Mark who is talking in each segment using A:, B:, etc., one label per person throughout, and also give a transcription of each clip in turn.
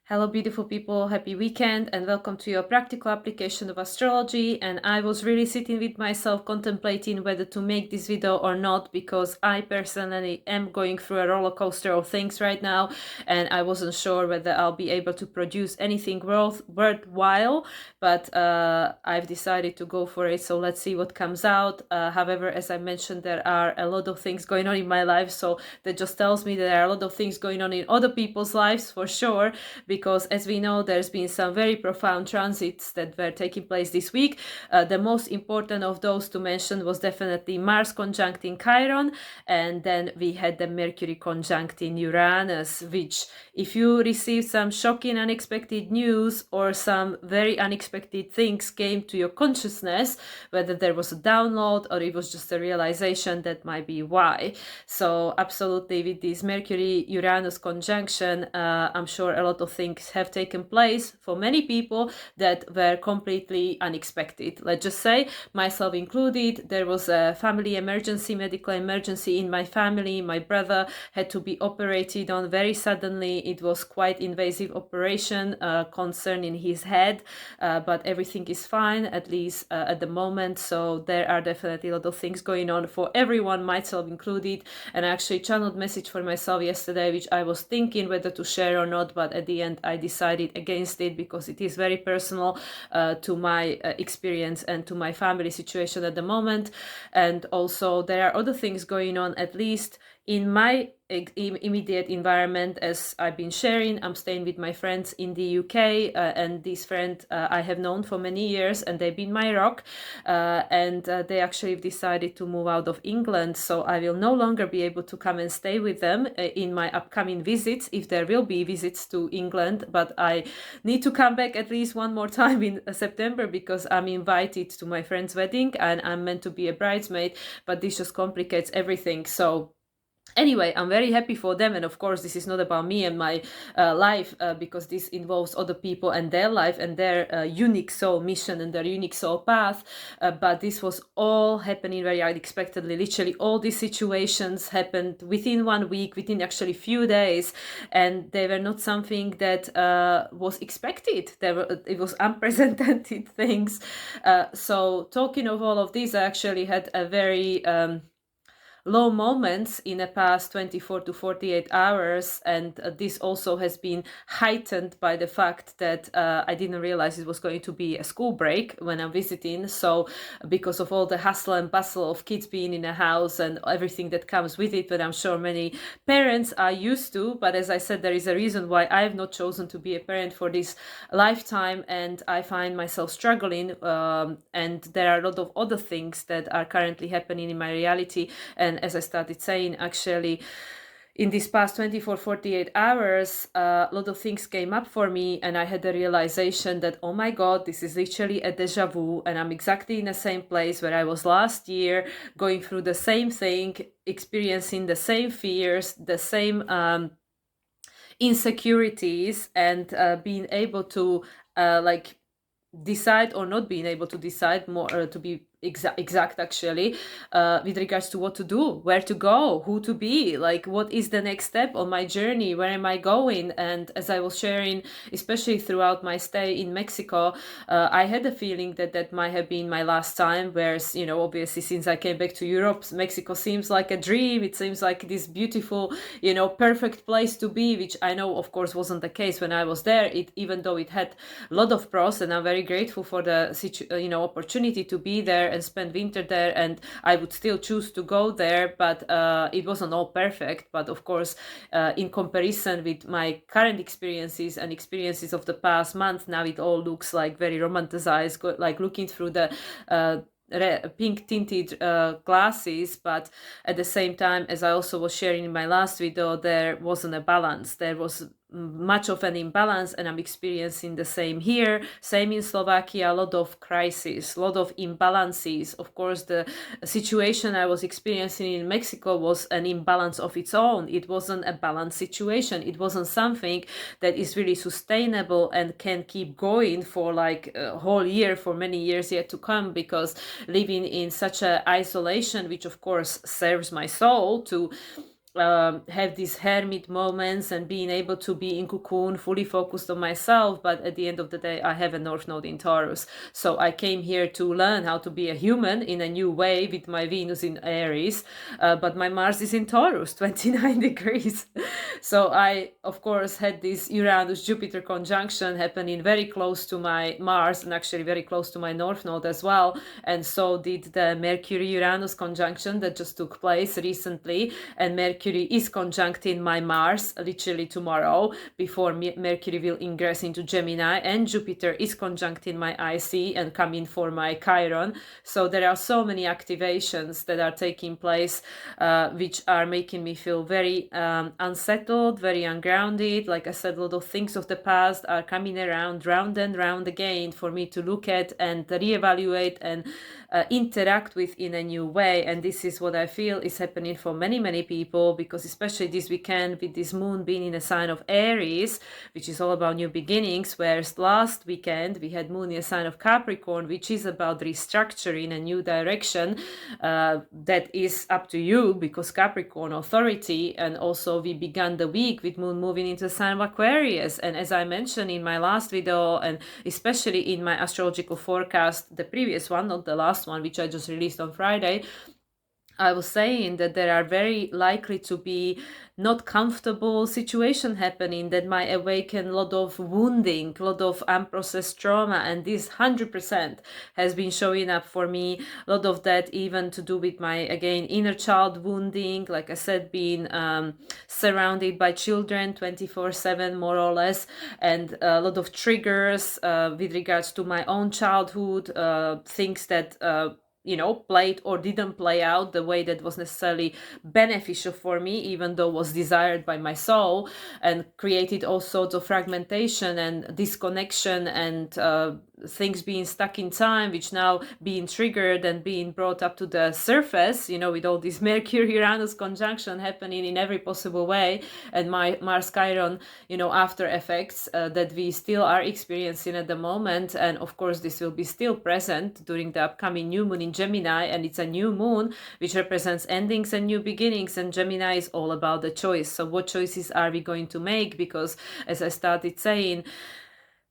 A: Hello beautiful people, happy weekend and welcome to your practical application of astrology. And I was really sitting with myself contemplating whether to make this video or not, because I personally am going through a roller coaster of things right now and I wasn't sure whether I'll be able to produce anything worthwhile, but I've decided to go for it, so let's see what comes out. However, as I mentioned, there are a lot of things going on in my life, so that just tells me that there are a lot of things going on in other people's lives for sure, because as we know, there's been some very profound transits that were taking place this week. The most important of those to mention was definitely Mars conjuncting Chiron, and then we had the Mercury conjuncting Uranus, which, if you received some shocking unexpected news or some very unexpected things came to your consciousness, whether there was a download or it was just a realization, that might be why. So absolutely, with this Mercury Uranus conjunction, I'm sure a lot of things have taken place for many people that were completely unexpected. Let's just say, myself included, there was a family emergency, medical emergency in my family. My brother had to be operated on very suddenly. It was quite invasive operation concerning his head, but everything is fine, at least at the moment. So there are definitely a lot of things going on for everyone, myself included. And I actually channeled message for myself yesterday, which I was thinking whether to share or not, but at the end I decided against it because it is very personal to my experience and to my family situation at the moment. And also there are other things going on, at least in my immediate environment. As I've been sharing, I'm staying with my friends in the UK, and this friend I have known for many years, and they've been my rock, and they actually decided to move out of England, so I will no longer be able to come and stay with them in my upcoming visits, if there will be visits to England. But I need to come back at least one more time in September, because I'm invited to my friend's wedding and I'm meant to be a bridesmaid, but this just complicates everything. So anyway, I'm very happy for them, and of course this is not about me and my life, because this involves other people and their life and their unique soul mission and their unique soul path, but this was all happening very unexpectedly. Literally all these situations happened within 1 week, within actually few days, and they were not something that was expected. It was unprecedented things. So talking of all of these, I actually had a very low moments in the past 24 to 48 hours, and this also has been heightened by the fact that I didn't realize it was going to be a school break when I'm visiting. So because of all the hustle and bustle of kids being in a house and everything that comes with it, that I'm sure many parents are used to, but as I said, there is a reason why I have not chosen to be a parent for this lifetime, and I find myself struggling, and there are a lot of other things that are currently happening in my reality. And as I started saying, actually, in these past 24, 48 hours, a lot of things came up for me, and I had the realization that, oh my God, this is literally a deja vu, and I'm exactly in the same place where I was last year, going through the same thing, experiencing the same fears, the same insecurities, and being able to decide, or not being able to decide, more to be exact actually, with regards to what to do, where to go, who to be, like what is the next step on my journey, where am I going. And as I was sharing, especially throughout my stay in Mexico, I had a feeling that that might have been my last time, whereas, you know, obviously since I came back to Europe, Mexico seems like a dream. It seems like this beautiful, you know, perfect place to be, which I know of course wasn't the case when I was there, even though it had a lot of pros, and I'm very grateful for the opportunity to be there and spend winter there, and I would still choose to go there, but it wasn't all perfect. But of course, in comparison with my current experiences and experiences of the past month, now it all looks like very romanticized, like looking through the pink tinted glasses. But at the same time, as I also was sharing in my last video, there wasn't a balance. There was much of an imbalance, and I'm experiencing the same here, same in Slovakia, a lot of crises, a lot of imbalances. Of course, the situation I was experiencing in Mexico was an imbalance of its own. It wasn't a balanced situation. It wasn't something that is really sustainable and can keep going for like a whole year, for many years yet to come, because living in such a isolation, which of course serves my soul to have these hermit moments and being able to be in cocoon, fully focused on myself. But at the end of the day, I have a North Node in Taurus. So I came here to learn how to be a human in a new way with my Venus in Aries. But my Mars is in Taurus, 29 degrees. So I, of course, had this Uranus-Jupiter conjunction happening very close to my Mars and actually very close to my North Node as well. And so did the Mercury-Uranus conjunction that just took place recently. And Mercury is conjuncting my Mars literally tomorrow before Mercury will ingress into Gemini, and Jupiter is conjuncting my IC and coming for my Chiron. So there are so many activations that are taking place, which are making me feel very unsettled, very ungrounded. Like I said, a lot of things of the past are coming around, round and round again, for me to look at and reevaluate and interact with in a new way. And this is what I feel is happening for many, many people, because especially this weekend with this moon being in a sign of Aries, which is all about new beginnings, whereas last weekend we had moon in a sign of Capricorn, which is about restructuring a new direction. That is up to you, because Capricorn authority. And also we began the week with moon moving into a sign of Aquarius. And as I mentioned in my last video, and especially in my astrological forecast, the previous one, not the last one, which I just released on Friday, I was saying that there are very likely to be not comfortable situation happening that might awaken a lot of wounding, a lot of unprocessed trauma. And this 100% has been showing up for me. A lot of that even to do with my, again, inner child wounding. Like I said, being surrounded by children 24/7 more or less, and a lot of triggers with regards to my own childhood, things that played or didn't play out the way that was necessarily beneficial for me, even though was desired by my soul, and created all sorts of fragmentation and disconnection and things being stuck in time, which now being triggered and being brought up to the surface, with all this Mercury-Uranus conjunction happening in every possible way, and my Mars-Chiron, after effects that we still are experiencing at the moment. And of course, this will be still present during the upcoming new moon in Gemini, and it's a new moon which represents endings and new beginnings, and Gemini is all about the choice. So what choices are we going to make? Because as I started saying,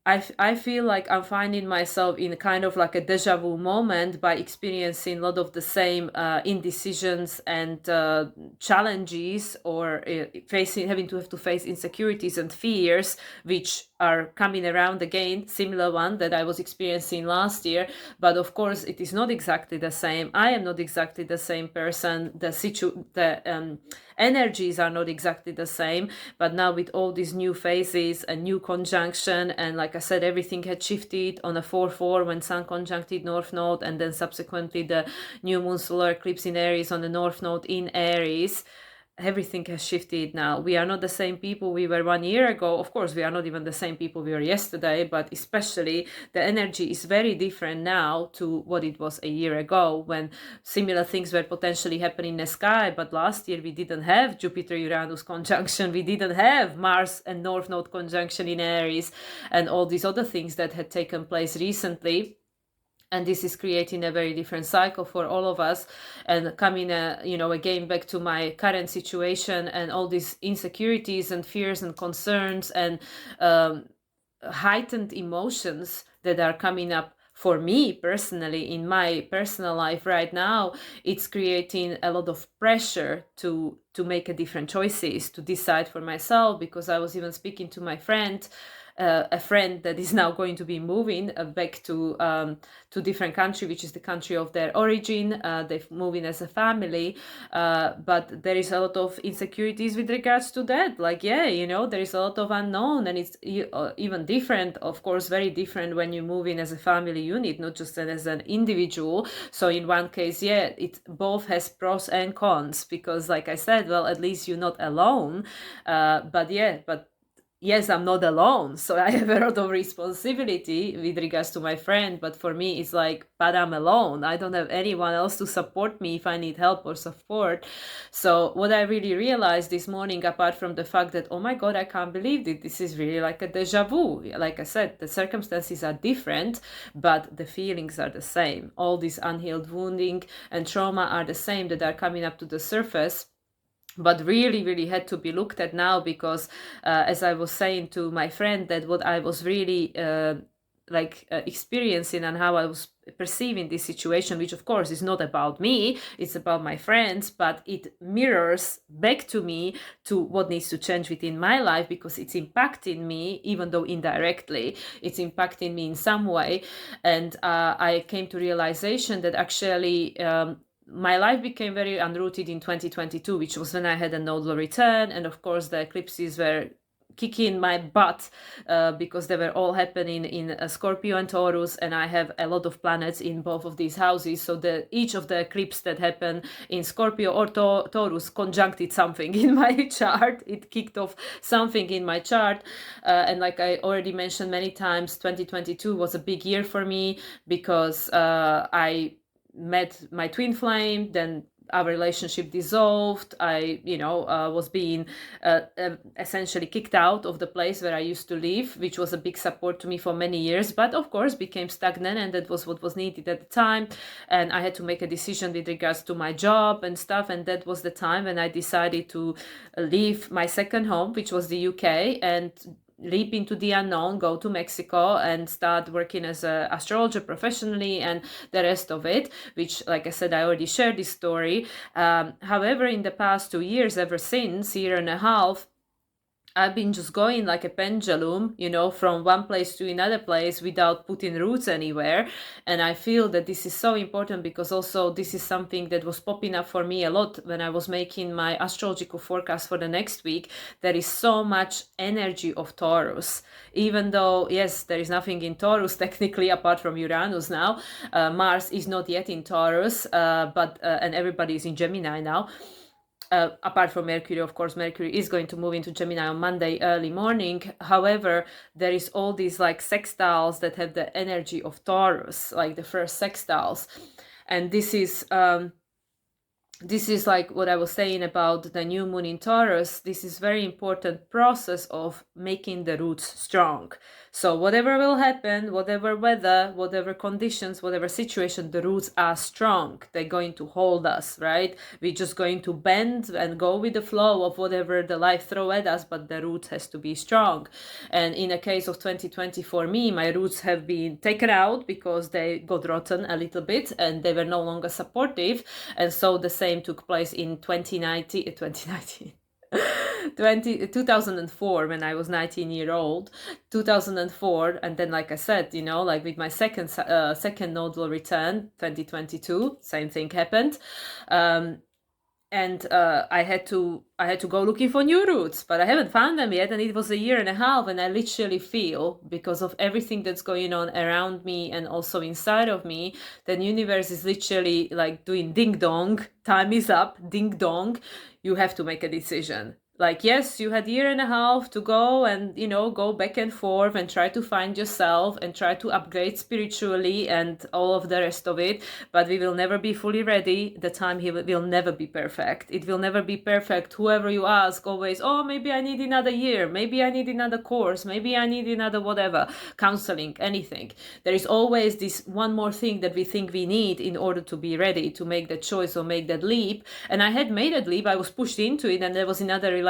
A: I feel like I'm finding myself in kind of like a deja vu moment by experiencing a lot of the same indecisions and challenges, or having to face insecurities and fears, which are coming around again, similar one that I was experiencing last year. But of course, it is not exactly the same. I am not exactly the same person. The energies are not exactly the same. But now with all these new phases, a new conjunction, and like I said, everything had shifted on a 4/4 when Sun conjuncted North Node, and then subsequently the new moon solar eclipse in Aries on the North Node in Aries. Everything has shifted now. We are not the same people we were 1 year ago. Of course, we are not even the same people we were yesterday, but especially the energy is very different now to what it was a year ago, when similar things were potentially happening in the sky. But last year we didn't have Jupiter-Uranus conjunction. We didn't have Mars and North Node conjunction in Aries, and all these other things that had taken place recently. And this is creating a very different cycle for all of us. And coming, again, back to my current situation and all these insecurities and fears and concerns and heightened emotions that are coming up for me personally in my personal life right now, it's creating a lot of pressure to make a different choices, to decide for myself. Because I was even speaking to my friend, a friend that is now going to be moving back to different country, which is the country of their origin. They're moving as a family, but there is a lot of insecurities with regards to that. Like, there is a lot of unknown, and it's even different, of course, very different when you move in as a family unit, not just as an individual. So in one case, it both has pros and cons, because like I said, well, at least you're not alone. But yes, I'm not alone, so I have a lot of responsibility with regards to my friend. But for me, it's like, but I'm alone. I don't have anyone else to support me if I need help or support. So what I really realized this morning, apart from the fact that, oh my God, I can't believe it, this is really like a deja vu. Like I said, the circumstances are different, but the feelings are the same. All this unhealed wounding and trauma are the same that are coming up to the surface. but really had to be looked at now, because as I was saying to my friend, that what I was really experiencing and how I was perceiving this situation, which of course is not about me, it's about my friends, but it mirrors back to me to what needs to change within my life, because it's impacting me, even though indirectly it's impacting me in some way. And I came to realization that actually my life became very unrooted in 2022, which was when I had a nodal return. And of course, the eclipses were kicking my butt because they were all happening in Scorpio and Taurus, and I have a lot of planets in both of these houses. So each of the eclipses that happened in Scorpio or Taurus conjuncted something in my chart. It kicked off something in my chart. And like I already mentioned many times, 2022 was a big year for me, because I met my twin flame, then our relationship dissolved. I was being essentially kicked out of the place where I used to live, which was a big support to me for many years, but of course became stagnant, and that was what was needed at the time. And I had to make a decision with regards to my job and stuff, and that was the time when I decided to leave my second home, which was the UK, and leap into the unknown, go to Mexico and start working as an astrologer professionally, and the rest of it, which, like I said, I already shared this story. However, in the past 2 years, ever since, year and a half, I've been just going like a pendulum, from one place to another place without putting roots anywhere. And I feel that this is so important, because also this is something that was popping up for me a lot when I was making my astrological forecast for the next week. There is so much energy of Taurus, even though, yes, there is nothing in Taurus technically apart from Uranus now. Mars is not yet in Taurus, and everybody is in Gemini now. Apart from Mercury, of course, Mercury is going to move into Gemini on Monday early morning. However, there is all these like sextiles that have the energy of Taurus, like the first sextiles. And this is like what I was saying about the new moon in Taurus. This is very important process of making the roots strong. So whatever will happen, whatever weather, whatever conditions, whatever situation, the roots are strong. They're going to hold us, right? We're just going to bend and go with the flow of whatever the life throw at us, but the roots has to be strong. And in a case of 2020 for me, my roots have been taken out because they got rotten a little bit and they were no longer supportive. And so the same took place in 2004, when I was 19-year-old, 2004. And then, like I said, like with my second nodal return, 2022, same thing happened. And I had to go looking for new roots, but I haven't found them yet. And it was a year and a half, and I literally feel, because of everything that's going on around me and also inside of me, that universe is literally like doing ding dong, time is up, ding dong, you have to make a decision. Like, yes, you had a year and a half to go and, go back and forth and try to find yourself and try to upgrade spiritually and all of the rest of it. But we will never be fully ready. The time will never be perfect. It will never be perfect. Whoever you ask, always, oh, maybe I need another year. Maybe I need another course. Maybe I need another whatever, counseling, anything. There is always this one more thing that we think we need in order to be ready to make that choice or make that leap. And I had made that leap. I was pushed into it, and there was another realization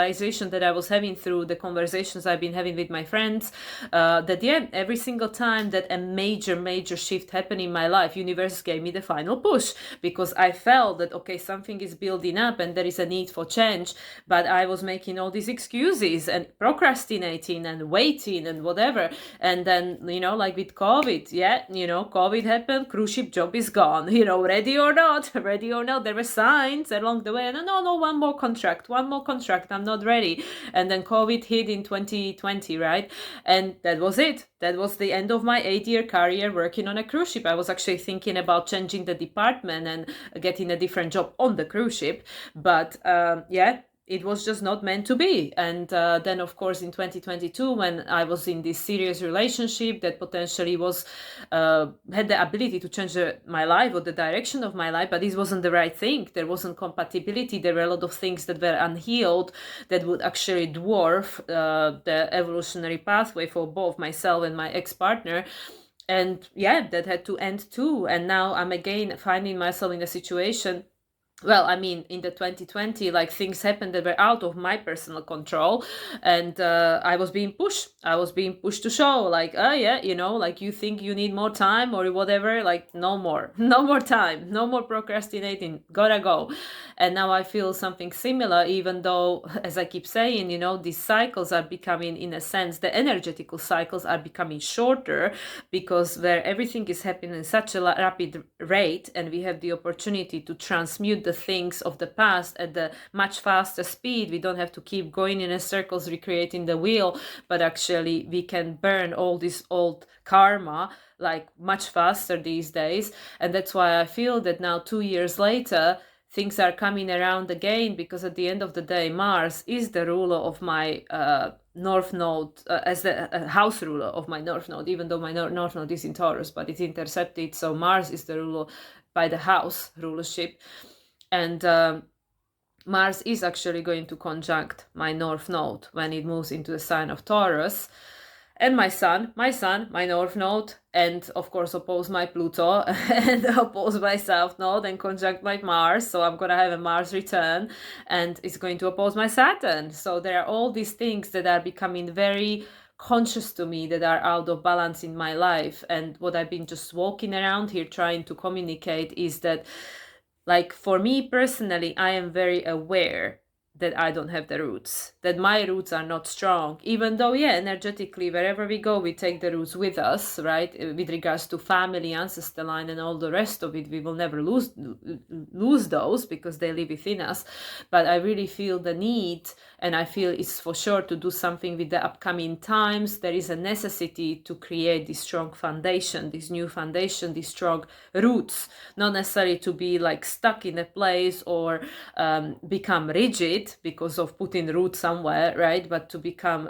A: that I was having through the conversations I've been having with my friends, that every single time that a major shift happened in my life, universe gave me the final push, because I felt that, okay, something is building up and there is a need for change, but I was making all these excuses and procrastinating and waiting and whatever. And then, like with COVID, COVID happened, cruise ship job is gone, ready or not, there were signs along the way, and no, one more contract, I'm not ready. And then COVID hit in 2020, right? And that was it. That was the end of my 8-year career working on a cruise ship. I was actually thinking about changing the department and getting a different job on the cruise ship. But it was just not meant to be. And then, of course, in 2022, when I was in this serious relationship that potentially was had the ability to change my life or the direction of my life, but this wasn't the right thing. There wasn't compatibility. There were a lot of things that were unhealed that would actually dwarf the evolutionary pathway for both myself and my ex-partner. And that had to end too. And now I'm again finding myself in a situation well, I mean, in the 2020, like, things happened that were out of my personal control, and I was being pushed to show, like, oh yeah, like, you think you need more time or whatever, like, no more no more time, no more procrastinating, gotta go. And now I feel something similar, even though, as I keep saying, these cycles are becoming, in a sense, the energetical cycles are becoming shorter, because where everything is happening in such a rapid rate, and we have the opportunity to transmute the things of the past at the much faster speed. We don't have to keep going in a circles recreating the wheel, but actually we can burn all this old karma like much faster these days. And that's why I feel that now, 2 years later, things are coming around again, because at the end of the day, Mars is the ruler of my north node, as the house ruler of my north node, even though my north node is in Taurus, but it's intercepted, so Mars is the ruler by the house rulership. And Mars is actually going to conjunct my north node when it moves into the sign of Taurus. And my sun, my north node, and of course oppose my Pluto, and oppose my south node, and conjunct my Mars. So I'm gonna have a Mars return, and it's going to oppose my Saturn. So there are all these things that are becoming very conscious to me, that are out of balance in my life. And what I've been just walking around here trying to communicate is that, like, for me personally, I am very aware that I don't have the roots, that my roots are not strong, even though, yeah, energetically, wherever we go, we take the roots with us, right? With regards to family, ancestor line, and all the rest of it, we will never lose those, because they live within us. But I really feel the need, and I feel it's for sure to do something with the upcoming times. There is a necessity to create this strong foundation, this new foundation, these strong roots, not necessarily to be like stuck in a place or become rigid because of putting roots somewhere, right? But to become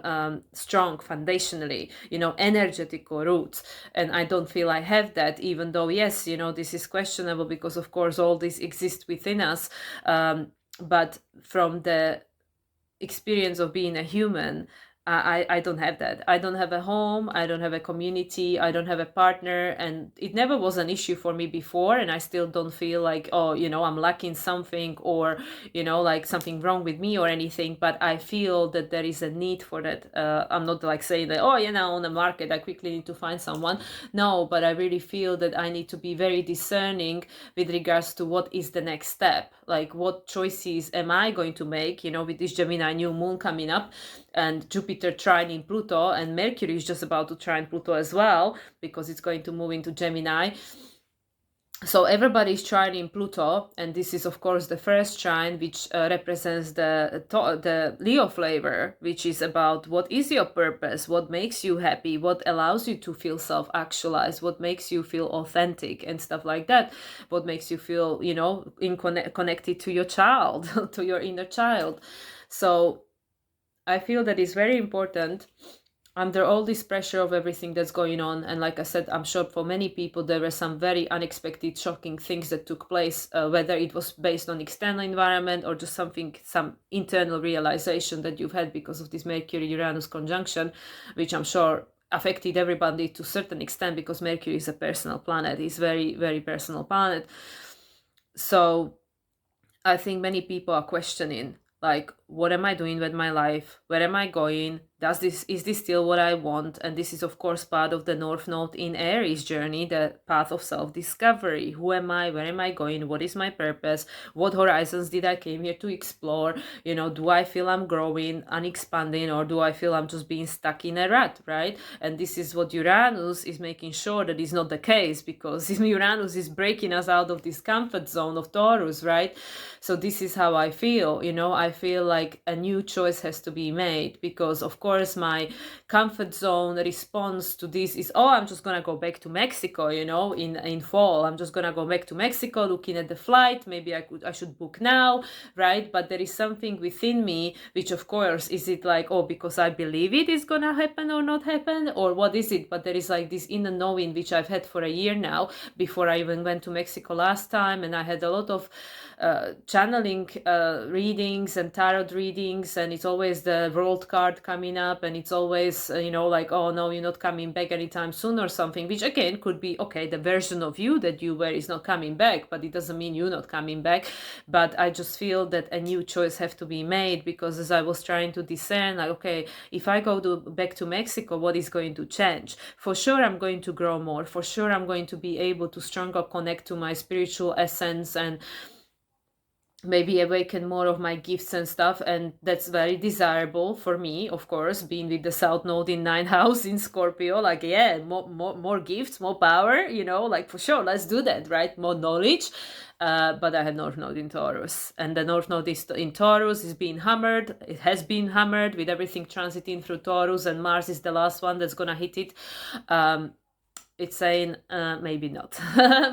A: strong foundationally, energetical roots. And I don't feel I have that, even though, yes, this is questionable, because of course all this exists within us. But from the experience of being a human, I don't have that. I don't have a home, I don't have a community, I don't have a partner, and it never was an issue for me before, and I still don't feel like, oh, I'm lacking something, or, like something wrong with me or anything, but I feel that there is a need for that. I'm not like saying that, oh, on the market, I quickly need to find someone. No, but I really feel that I need to be very discerning with regards to what is the next step, like what choices am I going to make, with this Gemini new moon coming up, and Jupiter trining Pluto, and Mercury is just about to trine Pluto as well, because it's going to move into Gemini. So everybody's trining Pluto, and this is of course the first trine, which represents the Leo flavor, which is about what is your purpose, what makes you happy, what allows you to feel self-actualized, what makes you feel authentic and stuff like that, what makes you feel, connected to your child, to your inner child. So I feel that it's very important under all this pressure of everything that's going on. And like I said, I'm sure for many people there were some very unexpected, shocking things that took place, whether it was based on external environment or just some internal realization that you've had because of this Mercury-Uranus conjunction, which I'm sure affected everybody to a certain extent, because Mercury is a personal planet. It's very, very personal planet. So I think many people are questioning, like, what am I doing with my life? Where am I going? Is this still what I want? And this is of course part of the North Node in Aries journey, the path of self-discovery. Who am I? Where am I going? What is my purpose? What horizons did I came here to explore? Do I feel I'm growing and expanding, or do I feel I'm just being stuck in a rut, right? And this is what Uranus is making sure that is not the case, because Uranus is breaking us out of this comfort zone of Taurus, right? So this is how I feel. I feel like a new choice has to be made, because of course my comfort zone response to this is, oh, I'm just gonna go back to Mexico, in fall. I'm just gonna go back to Mexico, looking at the flight. Maybe I should book now, right? But there is something within me which, of course, is it like, oh, because I believe it is gonna happen or not happen, or what is it? But there is like this inner knowing which I've had for a year now, before I even went to Mexico last time, and I had a lot of channeling readings and tarot readings, and it's always the world card coming up, and it's always like, oh no, you're not coming back anytime soon or something, which again could be okay, the version of you that you were is not coming back, but it doesn't mean you're not coming back. But I just feel that a new choice have to be made, because as I was trying to discern, like, okay, if I go back to Mexico, what is going to change? For sure I'm going to grow more, for sure I'm going to be able to stronger connect to my spiritual essence and maybe awaken more of my gifts and stuff, and that's very desirable for me, of course, being with the South Node in 9th house in Scorpio. Like, yeah, more gifts, more power, like, for sure, let's do that, right? More knowledge. But I have North Node in Taurus, and the North Node is in Taurus is being hammered. It has been hammered with everything transiting through Taurus, and Mars is the last one that's gonna hit it. It's saying maybe not.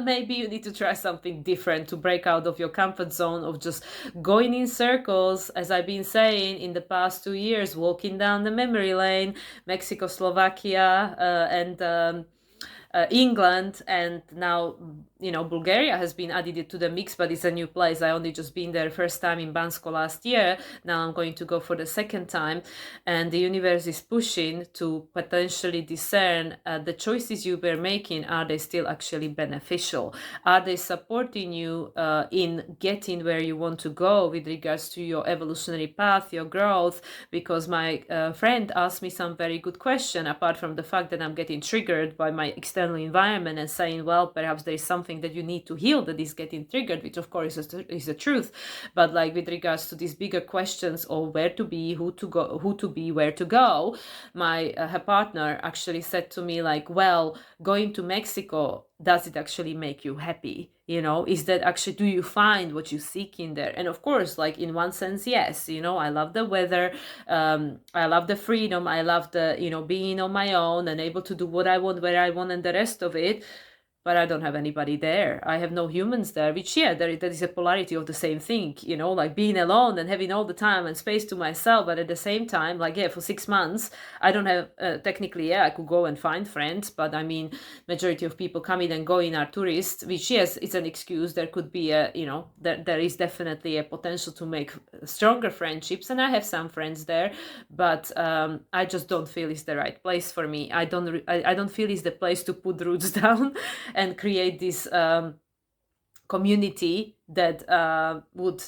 A: Maybe you need to try something different to break out of your comfort zone of just going in circles, as I've been saying in the past 2 years, walking down the memory lane, Mexico, Slovakia, and England, and now Bulgaria has been added to the mix, but it's a new place. I only just been there first time in Bansko last year. Now I'm going to go for the second time, and the universe is pushing to potentially discern the choices you were making. Are they still actually beneficial? Are they supporting you in getting where you want to go with regards to your evolutionary path, your growth? Because my friend asked me some very good question, apart from the fact that I'm getting triggered by my external environment and saying, well, perhaps there is something that you need to heal that is getting triggered, which of course is the truth. But like with regards to these bigger questions of where to be, who to be, where to go, my her partner actually said to me, like, well, going to Mexico, does it actually make you happy? Is that actually, do you find what you seek in there? And of course, like, in one sense, yes. I love the weather, I love the freedom, I love the being on my own and able to do what I want, where I want, and the rest of it. But I don't have anybody there. I have no humans there, which, yeah, that is a polarity of the same thing, like being alone and having all the time and space to myself. But at the same time, like, yeah, for 6 months, I don't have, technically, yeah, I could go and find friends, but I mean, majority of people coming and going are tourists, which, yes, it's an excuse. There could be there is definitely a potential to make stronger friendships. And I have some friends there, but I just don't feel it's the right place for me. I don't feel it's the place to put roots down and create this community that would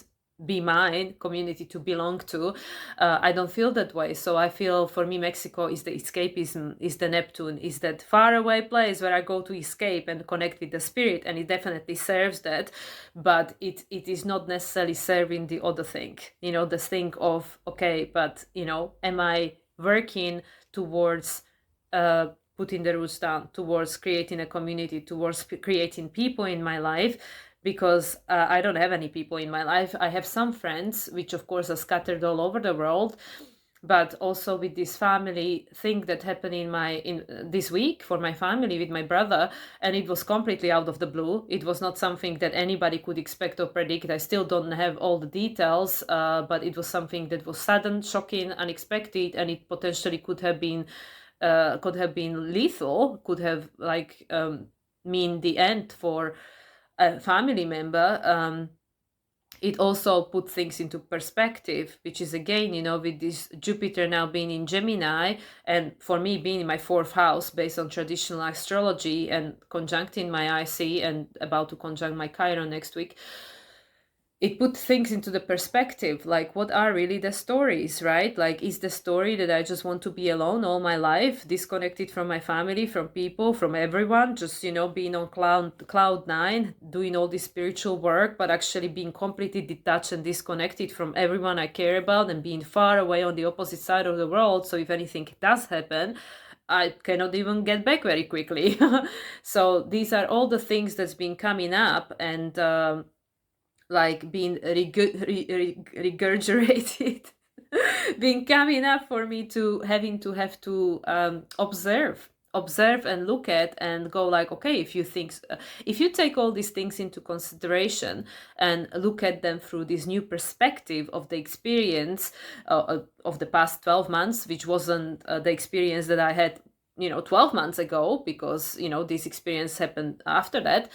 A: be mine, community to belong to. I don't feel that way. So I feel, for me, Mexico is the escapism, is the Neptune, is that faraway place where I go to escape and connect with the spirit, and it definitely serves that. But it is not necessarily serving the other thing, this thing of, okay, but am I working towards putting the roots down, towards creating a community, towards creating people in my life? Because I don't have any people in my life. I have some friends, which of course are scattered all over the world, but also with this family thing that happened in this week for my family with my brother, and it was completely out of the blue. It was not something that anybody could expect or predict. I still don't have all the details, but it was something that was sudden, shocking, unexpected, and it potentially could have been lethal, could have mean the end for a family member. It also put things into perspective, which is, again, with this Jupiter now being in Gemini, and for me being in my 4th house based on traditional astrology, and conjuncting my IC and about to conjunct my Chiron next week. It put things into the perspective, like, what are really the stories, right? Like, is the story that I just want to be alone all my life, disconnected from my family, from people, from everyone, just, being on cloud 9, doing all this spiritual work, but actually being completely detached and disconnected from everyone I care about, and being far away on the opposite side of the world. So if anything does happen, I cannot even get back very quickly. So these are all the things that's been coming up, and like being regurgitated, being coming up for me, to have to observe and look at and go, like, okay, if you take all these things into consideration and look at them through this new perspective of the experience of the past 12 months, which wasn't the experience that I had 12 months ago, because this experience happened after that.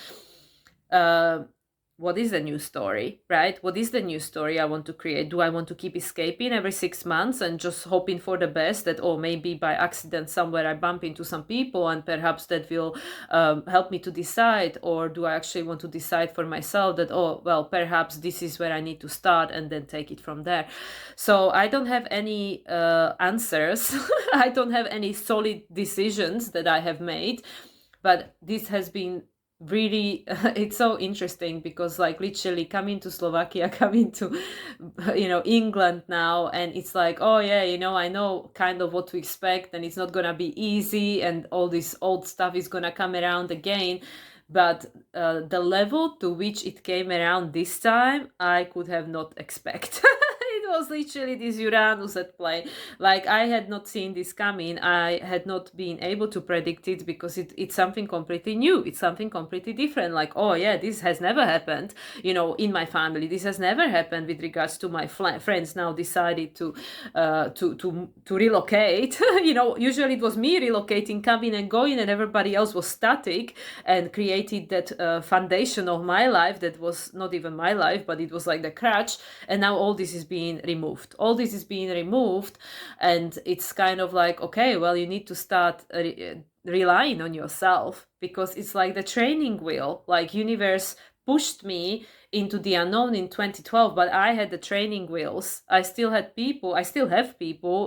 A: what is the new story, right? What is the new story I want to create? Do I want to keep escaping every 6 months and just hoping for the best that, oh, maybe by accident somewhere I bump into some people and perhaps that will help me to decide? Or do I actually want to decide for myself that, oh, well, perhaps this is where I need to start and then take it from there? So I don't have any answers. I don't have any solid decisions that I have made, but this has been really it's so interesting because like literally coming to Slovakia, coming to England now, and it's like, oh yeah, I know kind of what to expect, and it's not gonna be easy, and all this old stuff is gonna come around again. But the level to which it came around this time, I could have not expect. It was literally this Uranus at play. Like, I had not seen this coming. I had not been able to predict it because it's something completely new. It's something completely different. Like, oh yeah, this has never happened, in my family. This has never happened with regards to my friends now decided to relocate. Usually it was me relocating, coming and going, and everybody else was static and created that foundation of my life that was not even my life, but it was like the crutch. And now all this is being removed. All this is being removed, and it's kind of like, okay, well, you need to start relying on yourself, because it's like the training wheel. Like, universe pushed me into the unknown in 2012, but I had the training wheels. I still have people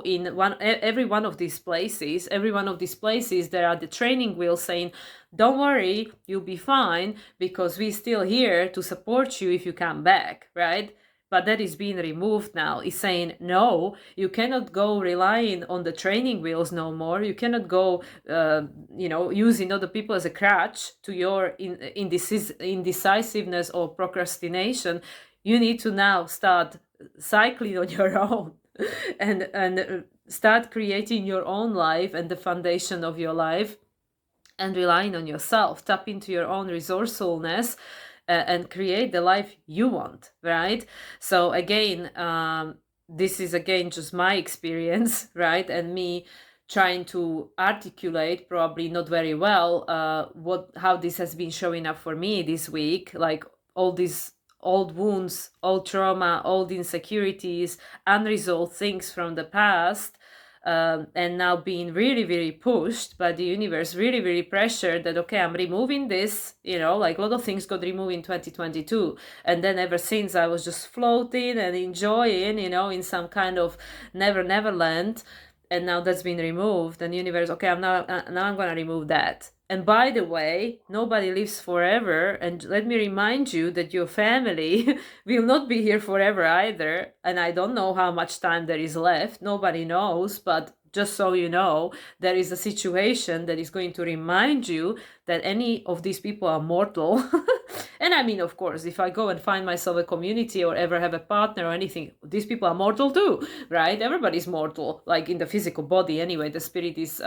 A: in every one of these places. Every one of these places, there are the training wheels saying, don't worry, you'll be fine, because we're still here to support you if you come back, right? But that is being removed now. It's saying, no, you cannot go relying on the training wheels no more. You cannot go, using other people as a crutch to your indecisiveness or procrastination. You need to now start cycling on your own and start creating your own life and the foundation of your life, and relying on yourself. Tap into your own resourcefulness and create the life you want, right? So again, this is again just my experience, right? And me trying to articulate, probably not very well, how this has been showing up for me this week. Like, all these old wounds, old trauma, old insecurities, unresolved things from the past, and now being really, really pushed by the universe, really, really pressured that, okay, I'm removing this, like a lot of things got removed in 2022. And then ever since, I was just floating and enjoying, in some kind of never land. And now that's been removed, and universe, okay, I'm going to remove that. And by the way, nobody lives forever. And let me remind you that your family will not be here forever either. And I don't know how much time there is left. Nobody knows. But just so you know, there is a situation that is going to remind you that any of these people are mortal. And I mean, of course, if I go and find myself a community or ever have a partner or anything, these people are mortal too, right? Everybody's mortal, like in the physical body anyway. The spirit is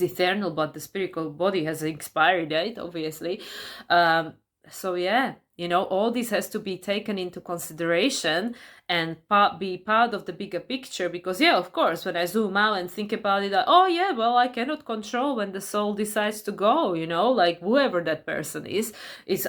A: eternal, but the spiritual body has an expiry date, obviously. So yeah, all this has to be taken into consideration and be part of the bigger picture. Because yeah, of course, when I zoom out and think about it, oh yeah, well, I cannot control when the soul decides to go, like whoever that person is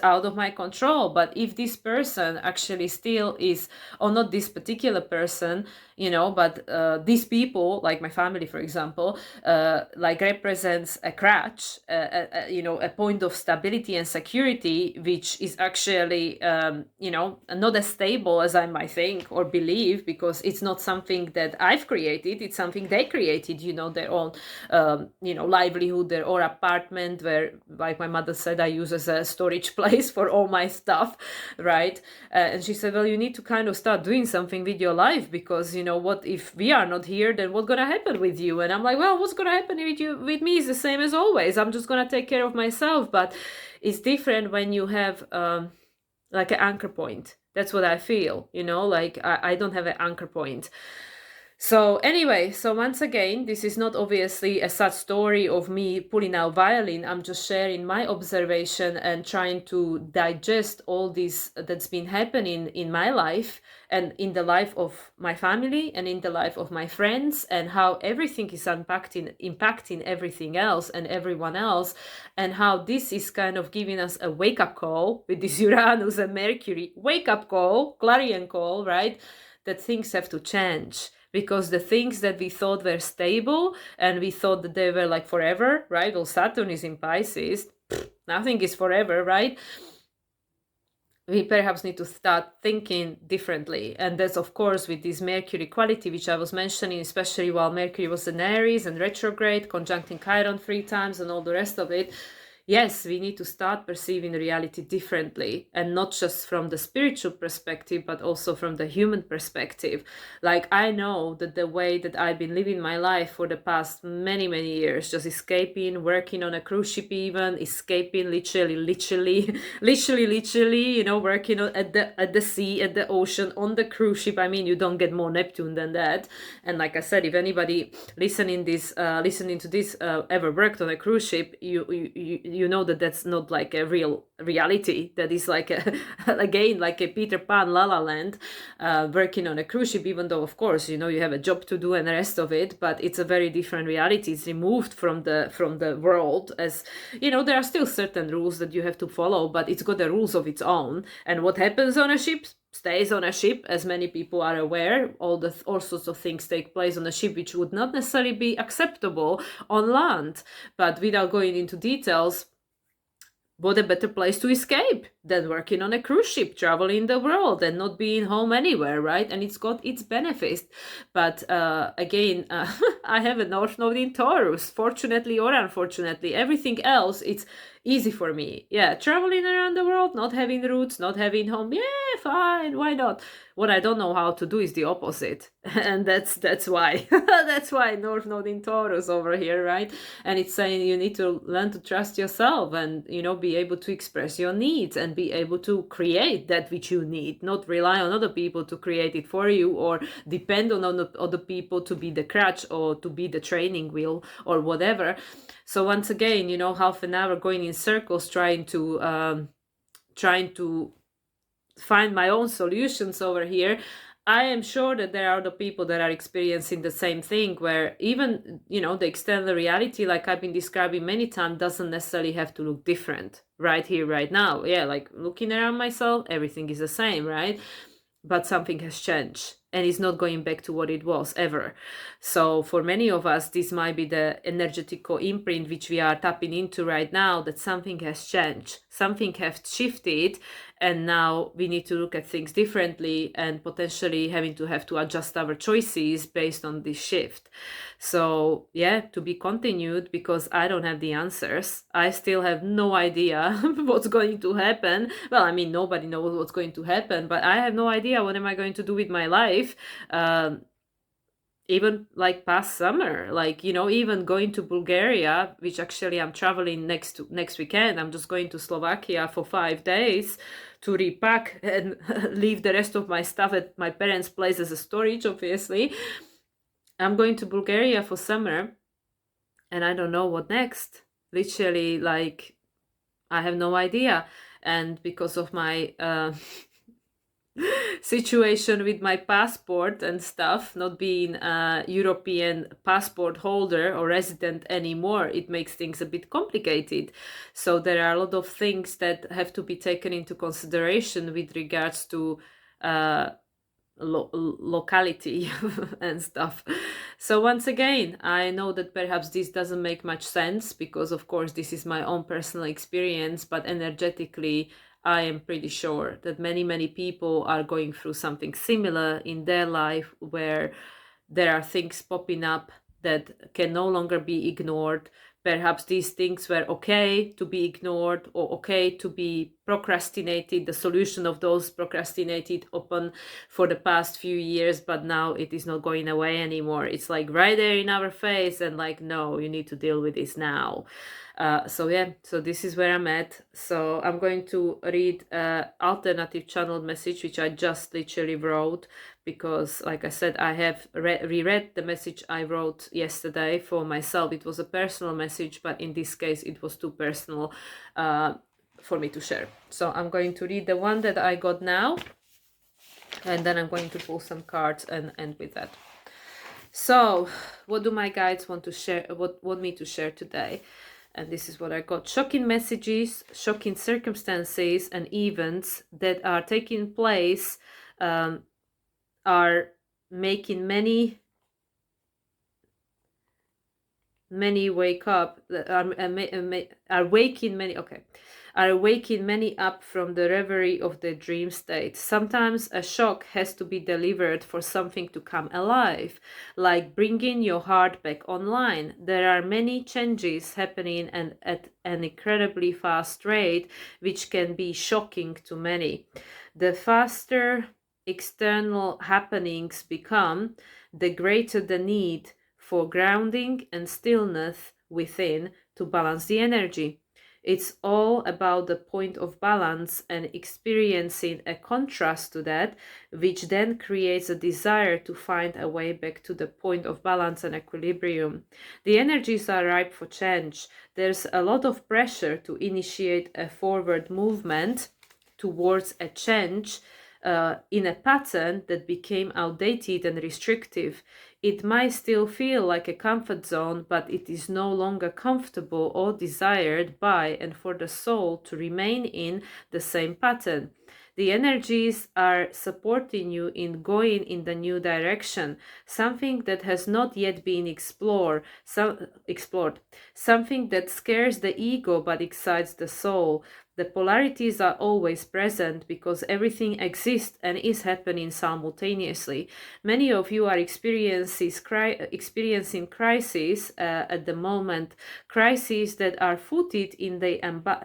A: out of my control. But if this person actually still is, or not this particular person, but these people, like my family, for example, like represents a crutch, a point of stability and security, which is actually, not as stable as I might think or believe, because it's not something that I've created. It's something they created, their own, livelihood, their own apartment, where, like my mother said, I use as a storage place for all my stuff, right? And she said, well, you need to kind of start doing something with your life, because what if we are not here, then what's gonna happen with you? And I'm like, well, what's gonna happen with me is the same as always. I'm just gonna take care of myself. But it's different when you have like an anchor point. That's what I feel, like I don't have an anchor point. So anyway, so once again, this is not obviously a sad story of me pulling out violin. I'm just sharing my observation and trying to digest all this that's been happening in my life and in the life of my family and in the life of my friends, and how everything is impacting everything else and everyone else, and how this is kind of giving us a wake-up call with this Uranus and Mercury wake-up call, clarion call, right? That things have to change, because the things that we thought were stable and we thought that they were like forever, right? Well, Saturn is in Pisces, nothing is forever, right? We perhaps need to start thinking differently. And that's, of course, with this Mercury quality, which I was mentioning, especially while Mercury was in Aries and retrograde, conjuncting Chiron 3 times and all the rest of it. Yes, we need to start perceiving reality differently, and not just from the spiritual perspective, but also from the human perspective. Like, I know that the way that I've been living my life for the past many, many years, just escaping, working on a cruise ship, even escaping, literally, you know, working at the sea, at the ocean, on the cruise ship. I mean, you don't get more Neptune than that. And like I said, if anybody listening to this ever worked on a cruise ship, you know that that's not like a real reality. That is like again, like a Peter Pan, La La Land, working on a cruise ship. Even though, of course, you know, you have a job to do and the rest of it, but it's a very different reality. It's removed from the world. As you know, there are still certain rules that you have to follow, but it's got the rules of its own. And what happens on a ship stays on a ship, as many people are aware. All sorts of things take place on a ship which would not necessarily be acceptable on land. But without going into details, what a better place to escape than working on a cruise ship, traveling the world and not being home anywhere, right? And it's got its benefits. But again, I have a North Node in Taurus, fortunately or unfortunately. Everything else, it's easy for me. Yeah, traveling around the world, not having roots, not having home. Yeah, fine, why not? What I don't know how to do is the opposite. And that's why. That's why North Node in Taurus over here, right? And it's saying you need to learn to trust yourself and, you know, be able to express your needs and be able to create that which you need, not rely on other people to create it for you, or depend on other people to be the crutch or to be the training wheel or whatever. So once again, you know, half an hour going in circles trying to find my own solutions over here. I am sure that there are other people that are experiencing the same thing, where even, you know, the external reality, like I've been describing many times, doesn't necessarily have to look different right here, right now. Yeah, like looking around myself, everything is the same, right? But something has changed and it's not going back to what it was ever. So for many of us, this might be the energetical imprint which we are tapping into right now, that something has changed, something has shifted, and now we need to look at things differently and potentially having to adjust our choices based on this shift. So yeah, to be continued, because I don't have the answers. I still have no idea what's going to happen. Well, I mean, nobody knows what's going to happen, but I have no idea what am I going to do with my life. Even like past summer, like, you know, even going to Bulgaria, which actually I'm traveling next weekend. I'm just going to Slovakia for 5 days to repack and leave the rest of my stuff at my parents' place as a storage, obviously. I'm going to Bulgaria for summer and I don't know what next. Literally, like, I have no idea. And because of my situation with my passport and stuff, not being a European passport holder or resident anymore, it makes things a bit complicated. So there are a lot of things that have to be taken into consideration with regards to locality and stuff. So once again, I know that perhaps this doesn't make much sense, because of course this is my own personal experience, but energetically I am pretty sure that many people are going through something similar in their life, where there are things popping up that can no longer be ignored. Perhaps these things were okay to be ignored or okay to be procrastinated, the solution of those procrastinated upon for the past few years, but now it is not going away anymore. It's like right there in our face, and like, no, you need to deal with this now. So yeah, so this is where I'm at. So I'm going to read alternative channeled message, which I just literally wrote, because like I said, I have reread the message I wrote yesterday for myself. It was a personal message, but in this case it was too personal for me to share. So I'm going to read the one that I got now, and then I'm going to pull some cards and end with that. So what do my guides want to share, want me to share today? And this is what I got. Shocking messages, shocking circumstances and events that are taking place are making many wake up, are waking many up from the reverie of the dream state. Sometimes a shock has to be delivered for something to come alive, like bringing your heart back online. There are many changes happening and at an incredibly fast rate, which can be shocking to many. The faster external happenings become, the greater the need for grounding and stillness within to balance the energy. It's all about the point of balance and experiencing a contrast to that, which then creates a desire to find a way back to the point of balance and equilibrium. The energies are ripe for change. There's a lot of pressure to initiate a forward movement towards a change in a pattern that became outdated and restrictive. It might still feel like a comfort zone, but it is no longer comfortable or desired by and for the soul to remain in the same pattern. The energies are supporting you in going in the new direction, something that has not yet been explored, something that scares the ego but excites the soul. The polarities are always present because everything exists and is happening simultaneously. Many of you are experiencing crises at the moment, crises that are footed in the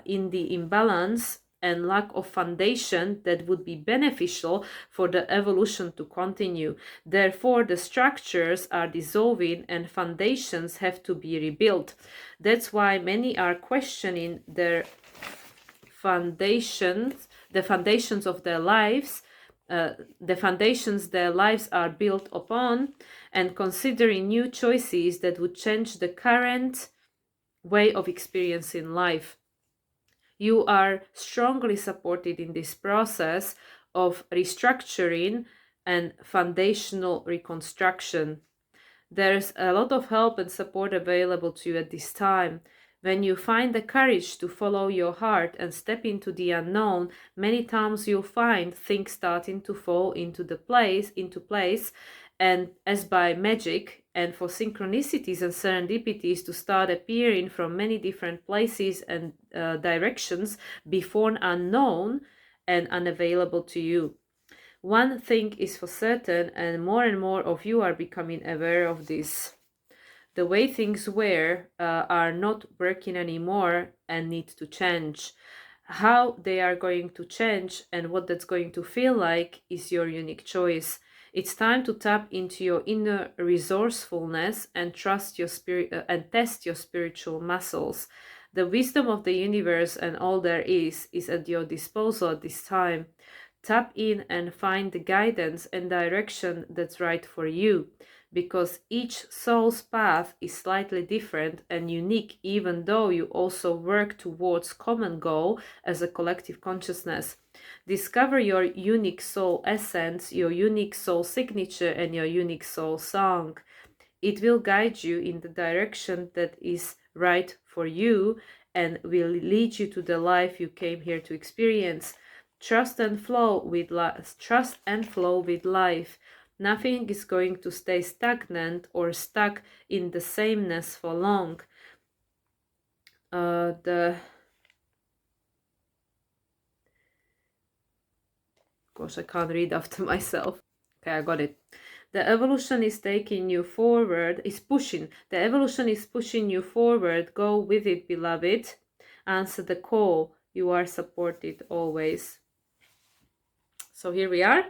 A: imbalance and lack of foundation that would be beneficial for the evolution to continue. Therefore, the structures are dissolving and foundations have to be rebuilt. That's why many are questioning their the foundations of their lives, the foundations their lives are built upon, and considering new choices that would change the current way of experiencing life. You are strongly supported in this process of restructuring and foundational reconstruction. There's a lot of help and support available to you at this time. When you find the courage to follow your heart and step into the unknown, many times you'll find things starting to fall into place, and as by magic, and for synchronicities and serendipities to start appearing from many different places and directions before unknown and unavailable to you. One thing is for certain, and more of you are becoming aware of this. The way things were are not working anymore and need to change. How they are going to change and what that's going to feel like is your unique choice. It's time to tap into your inner resourcefulness and trust your spirit and test your spiritual muscles. The wisdom of the universe and all there is at your disposal at this time. Tap in and find the guidance and direction that's right for you, because each soul's path is slightly different and unique, even though you also work towards common goal as a collective consciousness. Discover your unique soul essence, your unique soul signature, and your unique soul song. It will guide you in the direction that is right for you and will lead you to the life you came here to experience. Trust and flow with life. Nothing is going to stay stagnant or stuck in the sameness for long. Gosh, I can't read after myself. Okay, I got it. The evolution is taking you forward, The evolution is pushing you forward. Go with it, beloved. Answer the call. You are supported always. So here we are.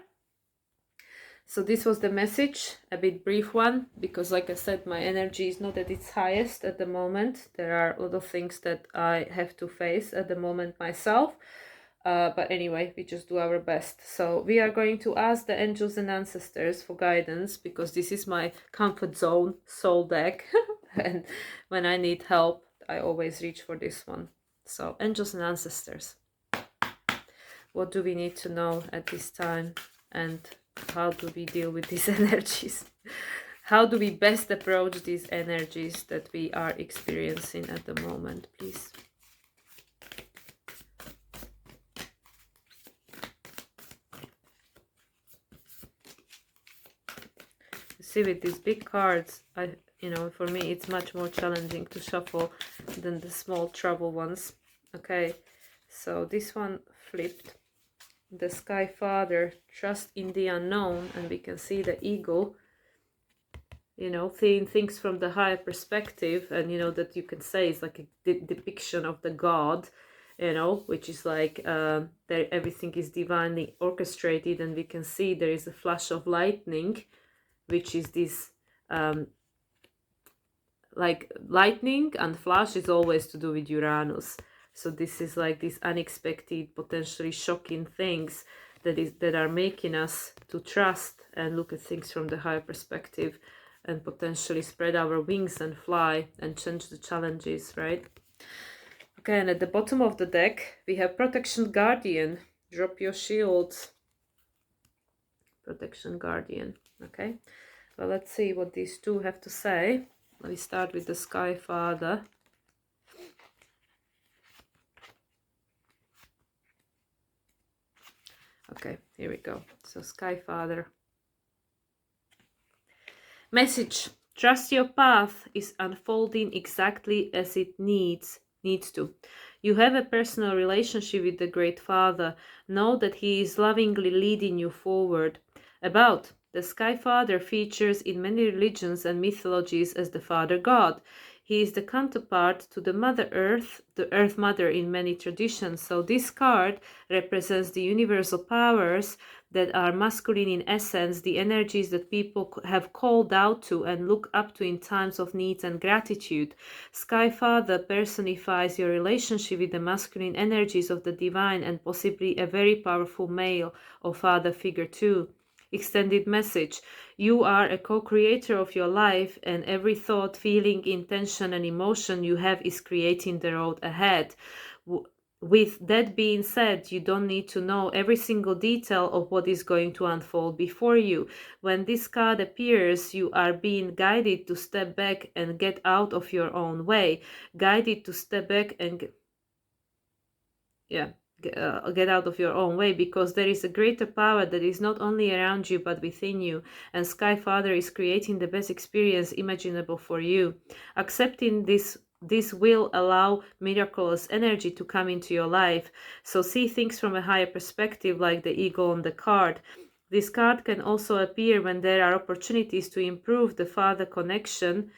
A: So this was the message, a bit brief one, because like I said, my energy is not at its highest at the moment. There are a lot of things that I have to face at the moment myself. But anyway, we just do our best. So we are going to ask the angels and ancestors for guidance, because this is my comfort zone soul deck. And when I need help, I always reach for this one. So angels and ancestors, what do we need to know at this time? And how do we deal with these energies? How do we best approach these energies that we are experiencing at the moment, please? See, with these big cards, for me it's much more challenging to shuffle than the small trouble ones. Okay, so this one flipped. The Sky Father, trust in the unknown, and we can see the eagle, seeing things from the higher perspective, and that you can say is like a depiction of the God, which is like that everything is divinely orchestrated, and we can see there is a flash of lightning, which is this like lightning and flash is always to do with Uranus. So this is like these unexpected, potentially shocking things that are making us to trust and look at things from the higher perspective, and potentially spread our wings and fly and change the challenges, right? Okay, and at the bottom of the deck we have Protection Guardian. Drop your shields. Protection Guardian. Okay, well, let's see what these two have to say. We start with the Sky Father. Okay, here we go. So Sky Father. Message. Trust your path is unfolding exactly as it needs to. You have a personal relationship with the Great Father. Know that he is lovingly leading you forward. About. The Sky Father features in many religions and mythologies as the Father God. He is the counterpart to the Mother Earth, the Earth Mother in many traditions. So this card represents the universal powers that are masculine in essence, the energies that people have called out to and look up to in times of needs and gratitude. Sky Father personifies your relationship with the masculine energies of the divine and possibly a very powerful male or father figure too. Extended message. You are a co-creator of your life, and every thought, feeling, intention and emotion you have is creating the road ahead. With that being said, you don't need to know every single detail of what is going to unfold before you. When this card appears, you are being guided to step back and get out of your own way. Guided to step back and get out of your own way, because there is a greater power that is not only around you but within you, and Sky Father is creating the best experience imaginable for you. Accepting this will allow miraculous energy to come into your life. So see things from a higher perspective, like the eagle on the card. This card can also appear when there are opportunities to improve the father connection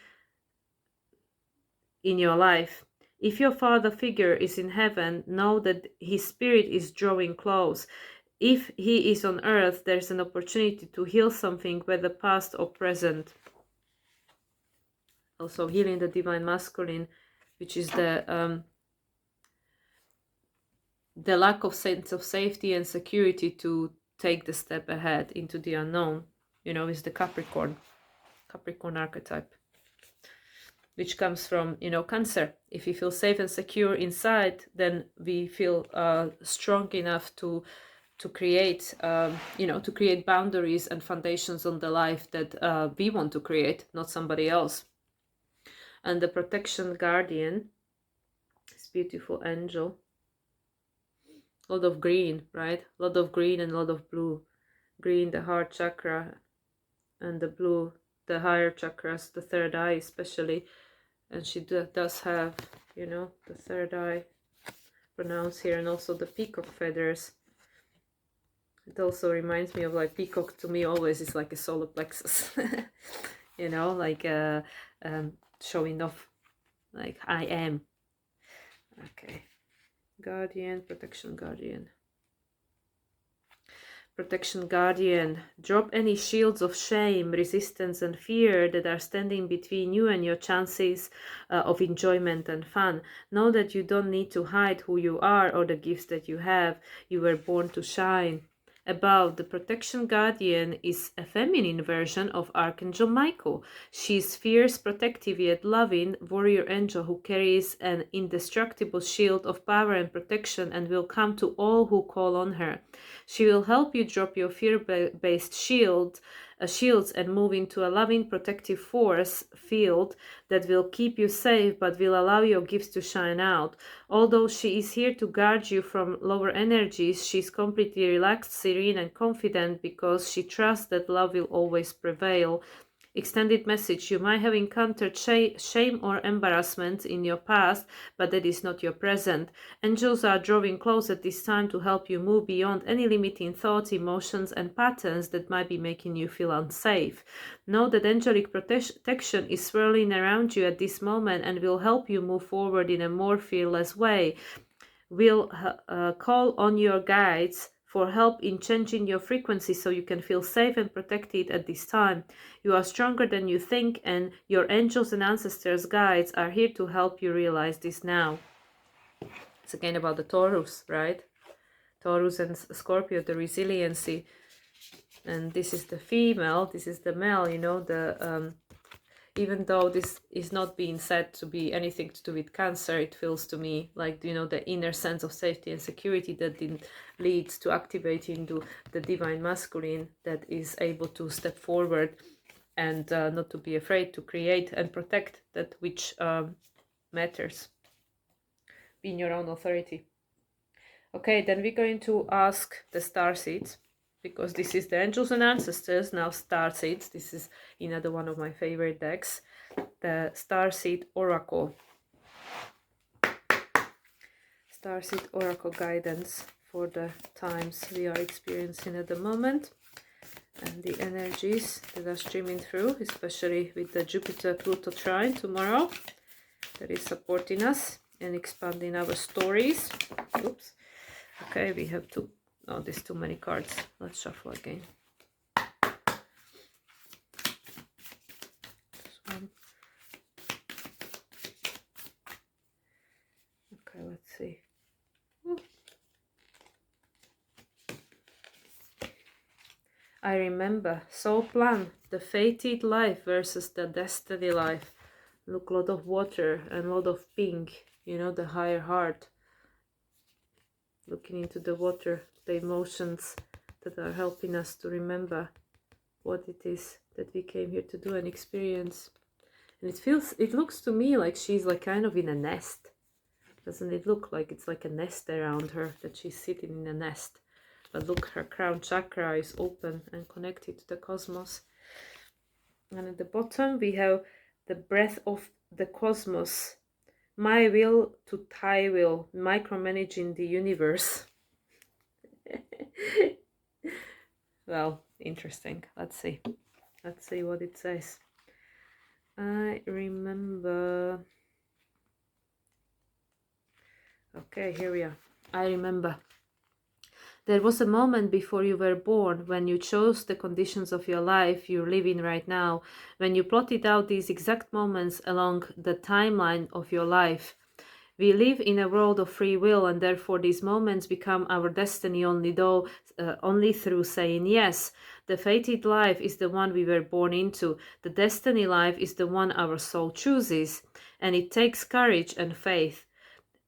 A: in your life. If your father figure is in heaven, know that his spirit is drawing close. If he is on earth, there's an opportunity to heal something, whether past or present. Also healing the divine masculine, which is the lack of sense of safety and security to take the step ahead into the unknown, is the Capricorn archetype, which comes from, Cancer. If we feel safe and secure inside, then we feel strong enough to create, to create boundaries and foundations on the life that we want to create, not somebody else. And the Protection Guardian, this beautiful angel. A lot of green, right? A lot of green and a lot of blue. Green, the heart chakra, and the blue, the higher chakras, the third eye especially. And she does have, the third eye pronounced here, and also the peacock feathers. It also reminds me of, like, peacock to me always is like a solar plexus, like showing off, like, I am. Okay. Guardian, protection, guardian. Protection guardian, drop any shields of shame, resistance and fear that are standing between you and your chances of enjoyment and fun. Know that you don't need to hide who you are or the gifts that you have. You were born to shine. Above, the protection guardian is a feminine version of Archangel Michael. She's fierce, protective yet loving warrior angel who carries an indestructible shield of power and protection and will come to all who call on her. She will help you drop your fear-based shields and move into a loving, protective force field that will keep you safe but will allow your gifts to shine out. Although she is here to guard you from lower energies, she is completely relaxed, serene, and confident because she trusts that love will always prevail. Extended message: you might have encountered shame or embarrassment in your past, but that is not your present. Angels are drawing close at this time to help you move beyond any limiting thoughts, emotions, and patterns that might be making you feel unsafe. Know that angelic protection is swirling around you at this moment and will help you move forward in a more fearless way. Will call on your guides for help in changing your frequency so you can feel safe and protected at this time. You are stronger than you think, and your angels and ancestors' guides are here to help you realize this now. It's again about the Taurus, right? Taurus and Scorpio, the resiliency. And this is the female, this is the male, you know, even though this is not being said to be anything to do with Cancer, it feels to me like, you know, the inner sense of safety and security that leads to activating the divine masculine that is able to step forward and not to be afraid to create and protect that which matters. Be in your own authority. Okay, then we're going to ask the starseeds, because this is the angels and ancestors, now starseeds. This is another one of my favorite decks, the starseed oracle. Starseed oracle guidance for the times we are experiencing at the moment, and the energies that are streaming through, especially with the Jupiter-Pluto trine tomorrow that is supporting us and expanding our stories. Oops. Okay, we have to... Oh, there's too many cards. Let's shuffle again. This one. Okay, let's see. Ooh. I remember. Soul plan. The fated life versus the destiny life. Look, a lot of water and a lot of pink. You know, the higher heart. Looking into the water, the emotions that are helping us to remember what it is that we came here to do and experience. And it looks to me like she's like kind of in a nest. Doesn't it look like it's like a nest around her, that she's sitting in a nest? But look, her crown chakra is open and connected to the cosmos. And at the bottom we have the breath of the cosmos. My will to thy will, micromanaging the universe. Well, interesting. Let's see. Let's see what it says. I remember. Okay, here we are. I remember. There was a moment before you were born when you chose the conditions of your life you're living right now, when you plotted out these exact moments along the timeline of your life. We live in a world of free will, and therefore these moments become our destiny only through saying yes. The fated life is the one we were born into. The destiny life is the one our soul chooses, and it takes courage and faith.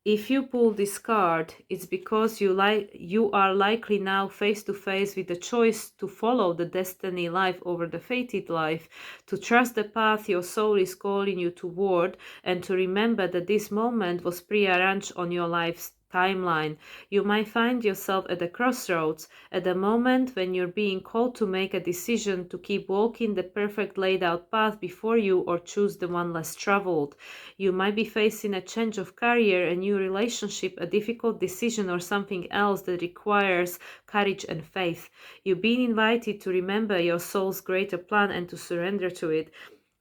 A: If you pull this card, it's because you are likely now face to face with the choice to follow the destiny life over the fated life, to trust the path your soul is calling you toward, and to remember that this moment was prearranged on your life's timeline. You might find yourself at a crossroads, at a moment when you're being called to make a decision to keep walking the perfect laid out path before you or choose the one less traveled. You might be facing a change of career, a new relationship, a difficult decision, or something else that requires courage and faith. You've been invited to remember your soul's greater plan and to surrender to it.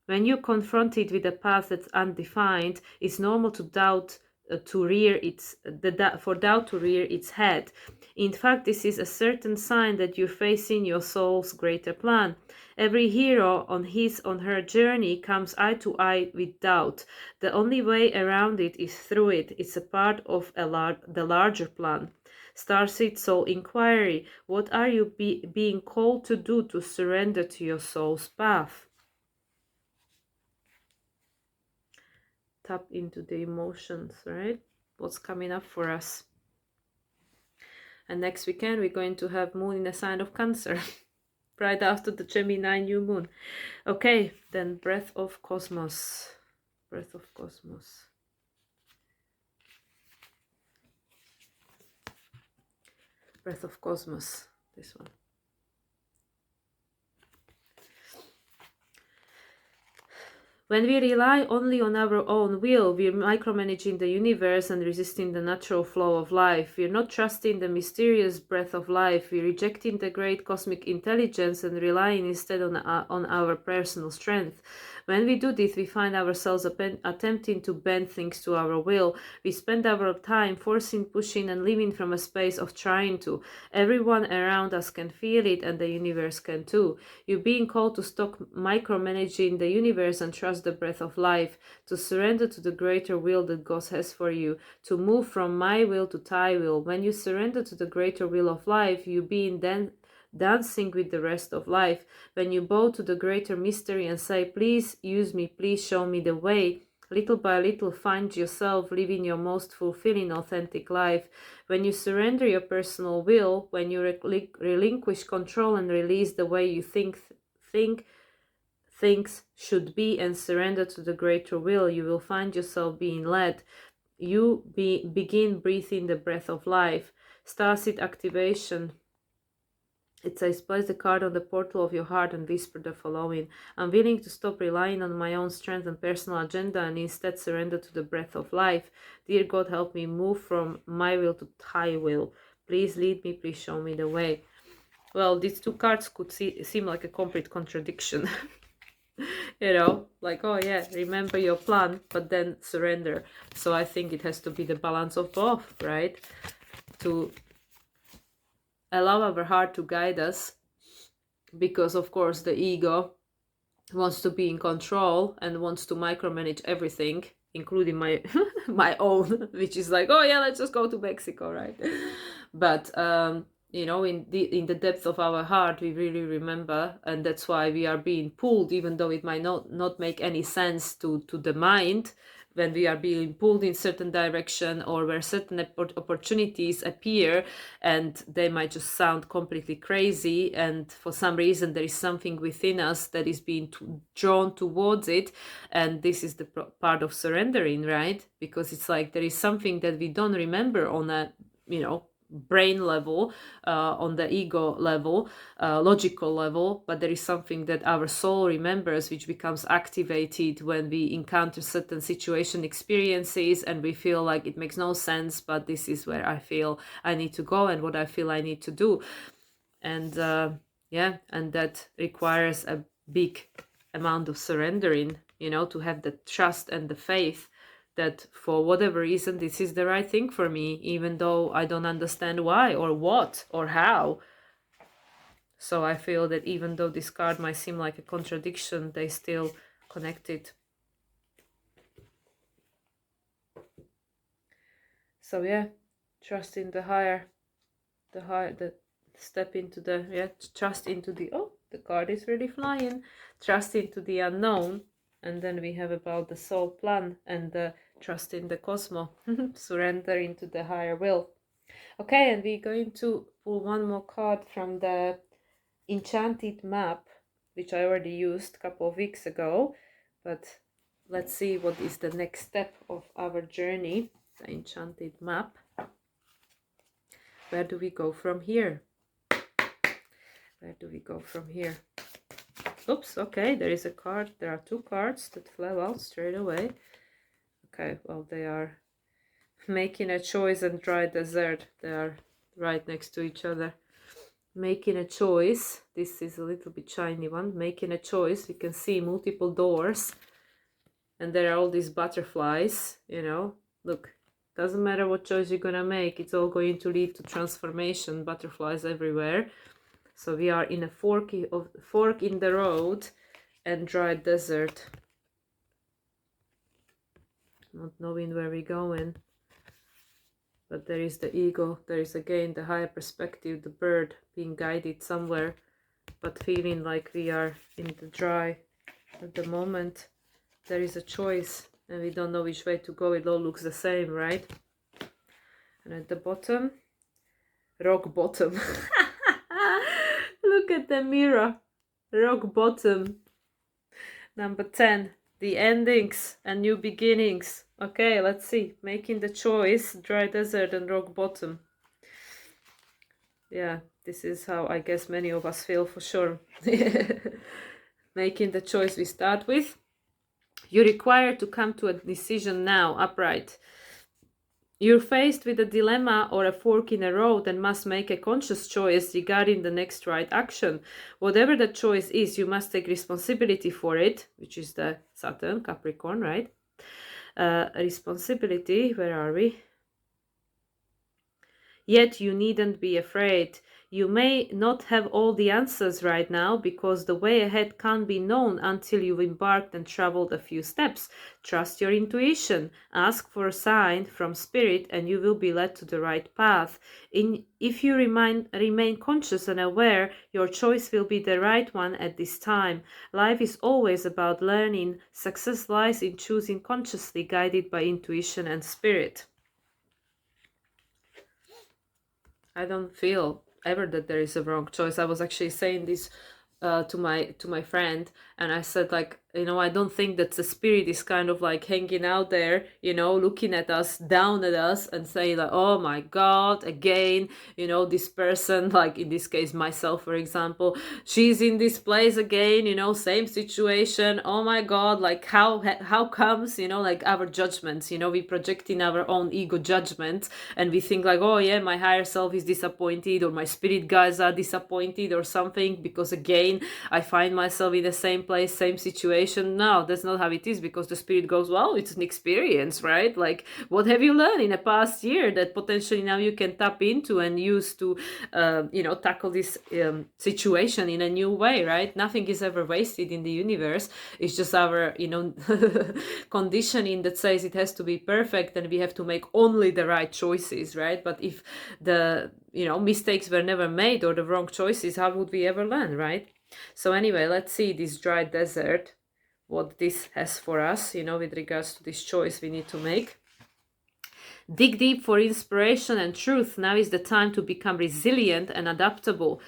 A: When you're confronted with a path that's undefined, it's normal to doubt to rear its for doubt to rear its head. In fact, this is a certain sign that you're facing your soul's greater plan. Every hero on his on her journey comes eye to eye with doubt. The only way around it is through it. It's a part of the larger plan. Starseed Soul Inquiry. What are you being called to do to surrender to your soul's path? Tap into the emotions, right? What's coming up for us? And next weekend we're going to have moon in a sign of Cancer. Right after the Gemini new moon. Okay, then breath of cosmos. Breath of cosmos. Breath of cosmos. This one. When we rely only on our own will, we're micromanaging the universe and resisting the natural flow of life. We're not trusting the mysterious breath of life. We're rejecting the great cosmic intelligence and relying instead on our personal strength. When we do this, we find ourselves attempting to bend things to our will. We spend our time forcing, pushing, and living from a space of trying to. Everyone around us can feel it, and the universe can too. You're being called to stop micromanaging the universe and trust the breath of life, to surrender to the greater will that God has for you, to move from my will to thy will. When you surrender to the greater will of life, you being then dancing with the rest of life. When you bow to the greater mystery and say, please use me, please show me the way, little by little find yourself living your most fulfilling, authentic life. When you surrender your personal will, when you relinquish control and release the way you think things should be and surrender to the greater will, you will find yourself being led. You begin breathing the breath of life. Starseed activation. It says, place the card on the portal of your heart and whisper the following. I'm willing to stop relying on my own strength and personal agenda and instead surrender to the breath of life. Dear God, help me move from my will to thy will. Please lead me, please show me the way. Well, these two cards could seem like a complete contradiction. You know, like, oh yeah, remember your plan, but then surrender. So I think it has to be the balance of both, right? To allow our heart to guide us, because of course the ego wants to be in control and wants to micromanage everything, including my my own, which is like, oh yeah, let's just go to Mexico, right? But you know, in the depth of our heart, we really remember, and that's why we are being pulled, even though it might not make any sense to the mind, when we are being pulled in certain direction, or where certain opportunities appear and they might just sound completely crazy, and for some reason there is something within us that is being drawn towards it, and this is the part of surrendering, right? Because it's like there is something that we don't remember on a, you know, brain level, on the ego level, logical level, but there is something that our soul remembers, which becomes activated when we encounter certain situation experiences and we feel like it makes no sense, but this is where I feel I need to go and what I feel I need to do. And yeah, and that requires a big amount of surrendering, you know, to have the trust and the faith that for whatever reason this is the right thing for me, even though I don't understand why or what or how. So I feel that even though this card might seem like a contradiction, they still connected. So yeah, trust in the higher, the step into the, yeah, trust into the, oh, the card is really flying, trust into the unknown. And then we have about the soul plan and the trust in the cosmos, surrender into the higher will. Okay, and we're going to pull one more card from the enchanted map, which I already used a couple of weeks ago, but let's see what is the next step of our journey. The enchanted map. Where do we go from here? Where do we go from here? Oops, okay, there is a card. There are two cards that fell out straight away. Okay, well, they are making a choice and dry desert. They are right next to each other. Making a choice. This is a little bit shiny one. Making a choice. We can see multiple doors. And there are all these butterflies, you know. Look, Doesn't matter what choice you're gonna make, it's all going to lead to transformation, butterflies everywhere. So we are in a fork in the road and dry desert. Not knowing where we're going. But there is the ego, there is again the higher perspective, the bird being guided somewhere, but feeling like we are in the dry at the moment. There is a choice and we don't know which way to go. It all looks the same, right? And at the bottom, rock bottom. Look at the mirror. Rock bottom. Number 10, the endings and new beginnings. Okay, let's see. Making the choice, dry desert and rock bottom. Yeah, this is how I guess many of us feel for sure. Making the choice we start with. You're required to come to a decision now, upright. You're faced with a dilemma or a fork in a road and must make a conscious choice regarding the next right action. Whatever the choice is, you must take responsibility for it, which is the Saturn, Capricorn, right? Responsibility, where are we? Yet you needn't be afraid. You may not have all the answers right now because the way ahead can't be known until you've embarked and traveled a few steps. Trust your intuition. Ask for a sign from spirit and you will be led to the right path. If you remain conscious and aware, your choice will be the right one at this time. Life is always about learning. Success lies in choosing consciously, guided by intuition and spirit. I don't feel ever that there is a wrong choice. I was actually saying this to my friend, and I said, like, I don't think that the spirit is kind of like hanging out there, looking at us, down at us, and saying like, oh my God, again, this person, like in this case myself, for example, she's in this place again, same situation. Oh my God, like how comes, like our judgments, we project in our own ego judgment, and we think like, oh yeah, my higher self is disappointed, or my spirit guides are disappointed, or something, because again I find myself in the same place, same situation. No, that's not how it is, because the spirit goes, well, it's an experience, right? Like, what have you learned in the past year that potentially now you can tap into and use to tackle this situation in a new way, right? Nothing is ever wasted in the universe. It's just our conditioning that says it has to be perfect and we have to make only the right choices, right? But if the mistakes were never made, or the wrong choices, how would we ever learn, right? So anyway, let's see this dry desert, what this has for us, with regards to this choice we need to make. Dig deep for inspiration and truth. Now is the time to become resilient and adaptable.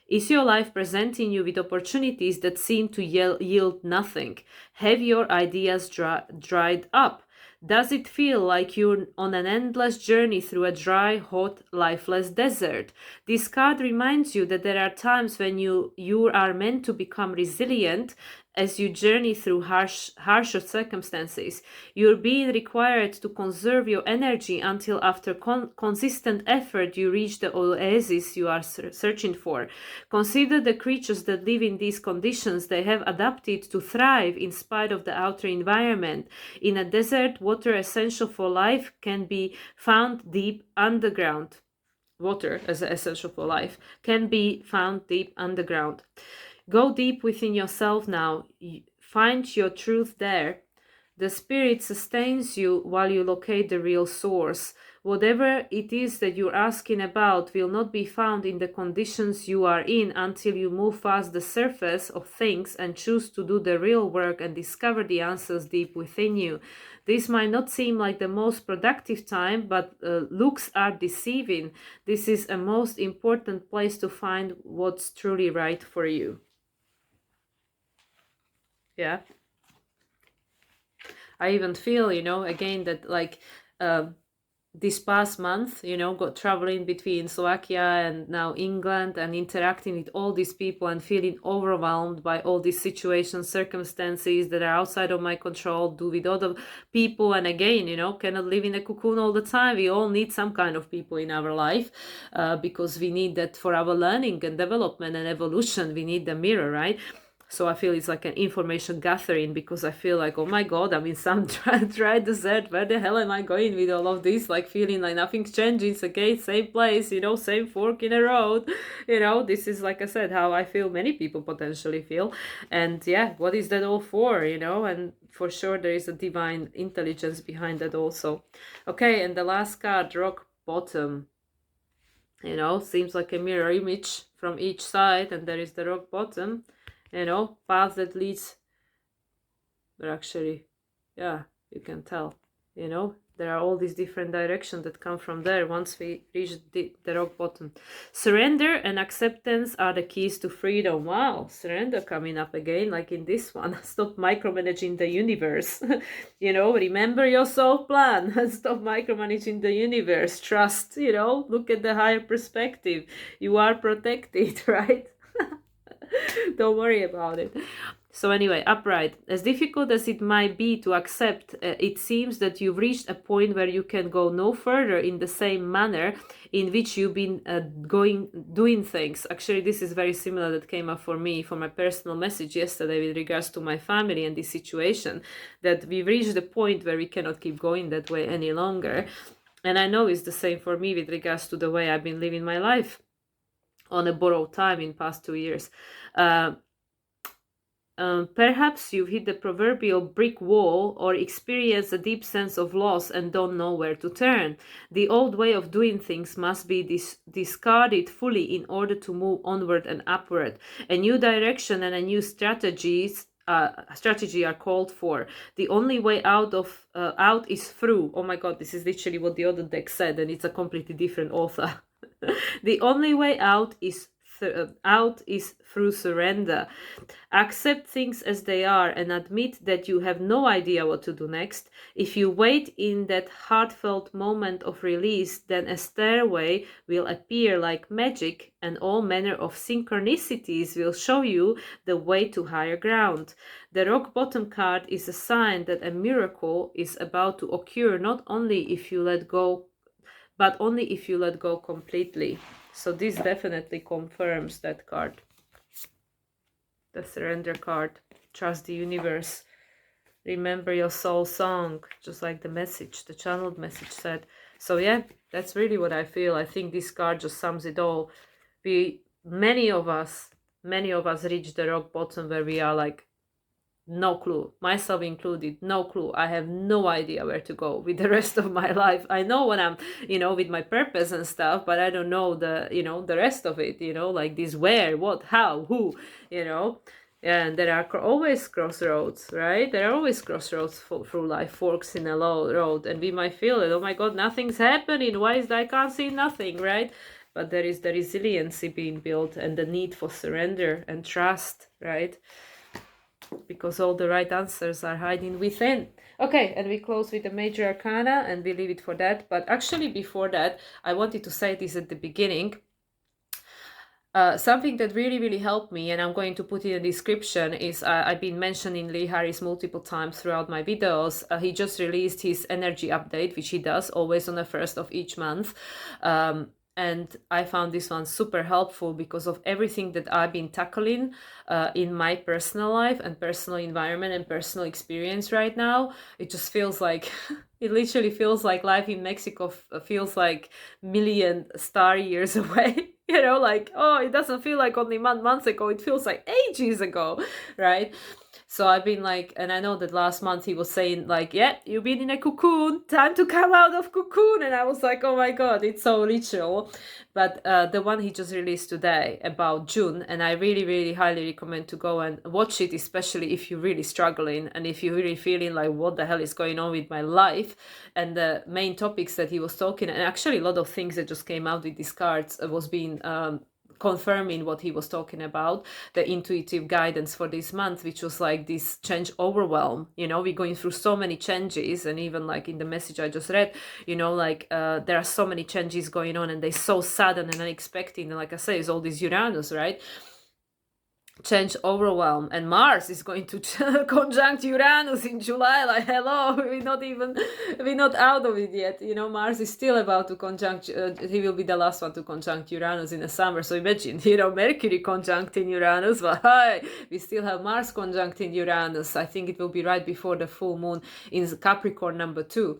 A: Is your life presenting you with opportunities that seem to yield nothing? Have your ideas dried up? Does it feel like you're on an endless journey through a dry, hot, lifeless desert? This card reminds you that there are times when you are meant to become resilient as you journey through harsher circumstances. You're being required to conserve your energy until after consistent effort you reach the oasis you are searching for. Consider the creatures that live in these conditions. They have adapted to thrive in spite of the outer environment. In a desert, water essential for life can be found deep underground. Water as essential for life can be found deep underground. Go deep within yourself now. Find your truth there. The spirit sustains you while you locate the real source. Whatever it is that you're asking about will not be found in the conditions you are in until you move past the surface of things and choose to do the real work and discover the answers deep within you. This might not seem like the most productive time, but looks are deceiving. This is a most important place to find what's truly right for you. Yeah. I even feel, again, that like this past month, got traveling between Slovakia and now England and interacting with all these people and feeling overwhelmed by all these situations, circumstances that are outside of my control, do with other people. And again, cannot live in a cocoon all the time. We all need some kind of people in our life because we need that for our learning and development and evolution. We need the mirror, right? So I feel it's like an information gathering, because I feel like, oh my God, I'm in some dry desert. Where the hell am I going with all of this? Like feeling like nothing's changing. It's okay, same place, you know, same fork in the road. You know, this is, like I said, how I feel many people potentially feel. And yeah, what is that all for, you know? And for sure there is a divine intelligence behind that also. Okay, and the last card, rock bottom. You know, seems like a mirror image from each side, and there is the rock bottom, you know, path that leads, but actually, yeah, you can tell, you know, there are all these different directions that come from there once we reach the rock bottom. Surrender and acceptance are the keys to freedom. Wow, surrender coming up again, like in this one. Stop micromanaging the universe. You know, remember your soul plan. Stop micromanaging the universe. Trust, you know, look at the higher perspective. You are protected, right? Don't worry about it. So anyway, upright. As difficult as it might be to accept, it seems that you've reached a point where you can go no further in the same manner in which you've been doing things. Actually, this is very similar that came up for me for my personal message yesterday with regards to my family and this situation, that we've reached the point where we cannot keep going that way any longer. And I know it's the same for me with regards to the way I've been living my life on a borrowed time in past 2 years. Perhaps you've hit the proverbial brick wall or experienced a deep sense of loss and don't know where to turn. The old way of doing things must be discarded fully in order to move onward and upward. A new direction and a new strategy are called for. The only way out is through. Oh my God, this is literally what the other deck said, and it's a completely different author. The only way out is through surrender. Accept things as they are and admit that you have no idea what to do next. If you wait in that heartfelt moment of release, then a stairway will appear like magic, and all manner of synchronicities will show you the way to higher ground. The rock bottom card is a sign that a miracle is about to occur, not only if you let go, but only if you let go completely. So this definitely confirms that card. The surrender card. Trust the universe. Remember your soul song, just like the message, the channeled message said. So yeah, that's really what I feel. I think this card just sums it all. Many of us reach the rock bottom where we are like, no clue, myself included, no clue. I have no idea where to go with the rest of my life. I know when I'm, you know, with my purpose and stuff, but I don't know the, you know, the rest of it, you know, like this where, what, how, who, you know. And there are always crossroads, right? There are always crossroads through life, forks in a road, and we might feel it, oh my God, nothing's happening, why is that? I can't see nothing, right? But there is the resiliency being built and the need for surrender and trust, right? Because all the right answers are hiding within. Okay, and we close with the major arcana and we leave it for that. But actually before that, I wanted to say this at the beginning. Something that really helped me, and I'm going to put in a description, is I've been mentioning Lee Harris multiple times throughout my videos. He just released his energy update, which he does always on the first of each month. And I found this one super helpful because of everything that I've been tackling in my personal life and personal environment and personal experience right now. It just feels like, it literally feels like life in Mexico feels like million star years away. You know, like, oh, it doesn't feel like only months ago. It feels like ages ago, right? So I've been like, and I know that last month he was saying like, yeah, you've been in a cocoon, time to come out of cocoon. And I was like, oh my God, it's so literal. But the one he just released today about June, and I really highly recommend to go and watch it, especially if you're really struggling and if you're really feeling like, what the hell is going on with my life? And the main topics that he was talking, and actually a lot of things that just came out with these cards was being confirming what he was talking about, the intuitive guidance for this month, which was like this change overwhelm. You know, we're going through so many changes, and even like in the message I just read, you know, like there are so many changes going on and they're so sudden and unexpected, and like I say, it's all this Uranus, right? change, overwhelm, and Mars is going to conjunct Uranus in July. Like, hello, we're not out of it yet. You know, Mars is still about to conjunct. He will be the last one to conjunct Uranus in the summer. So imagine, you know, Mercury conjuncting Uranus, but hi, we still have Mars conjuncting Uranus. I think it will be right before the full moon in Capricorn number 2.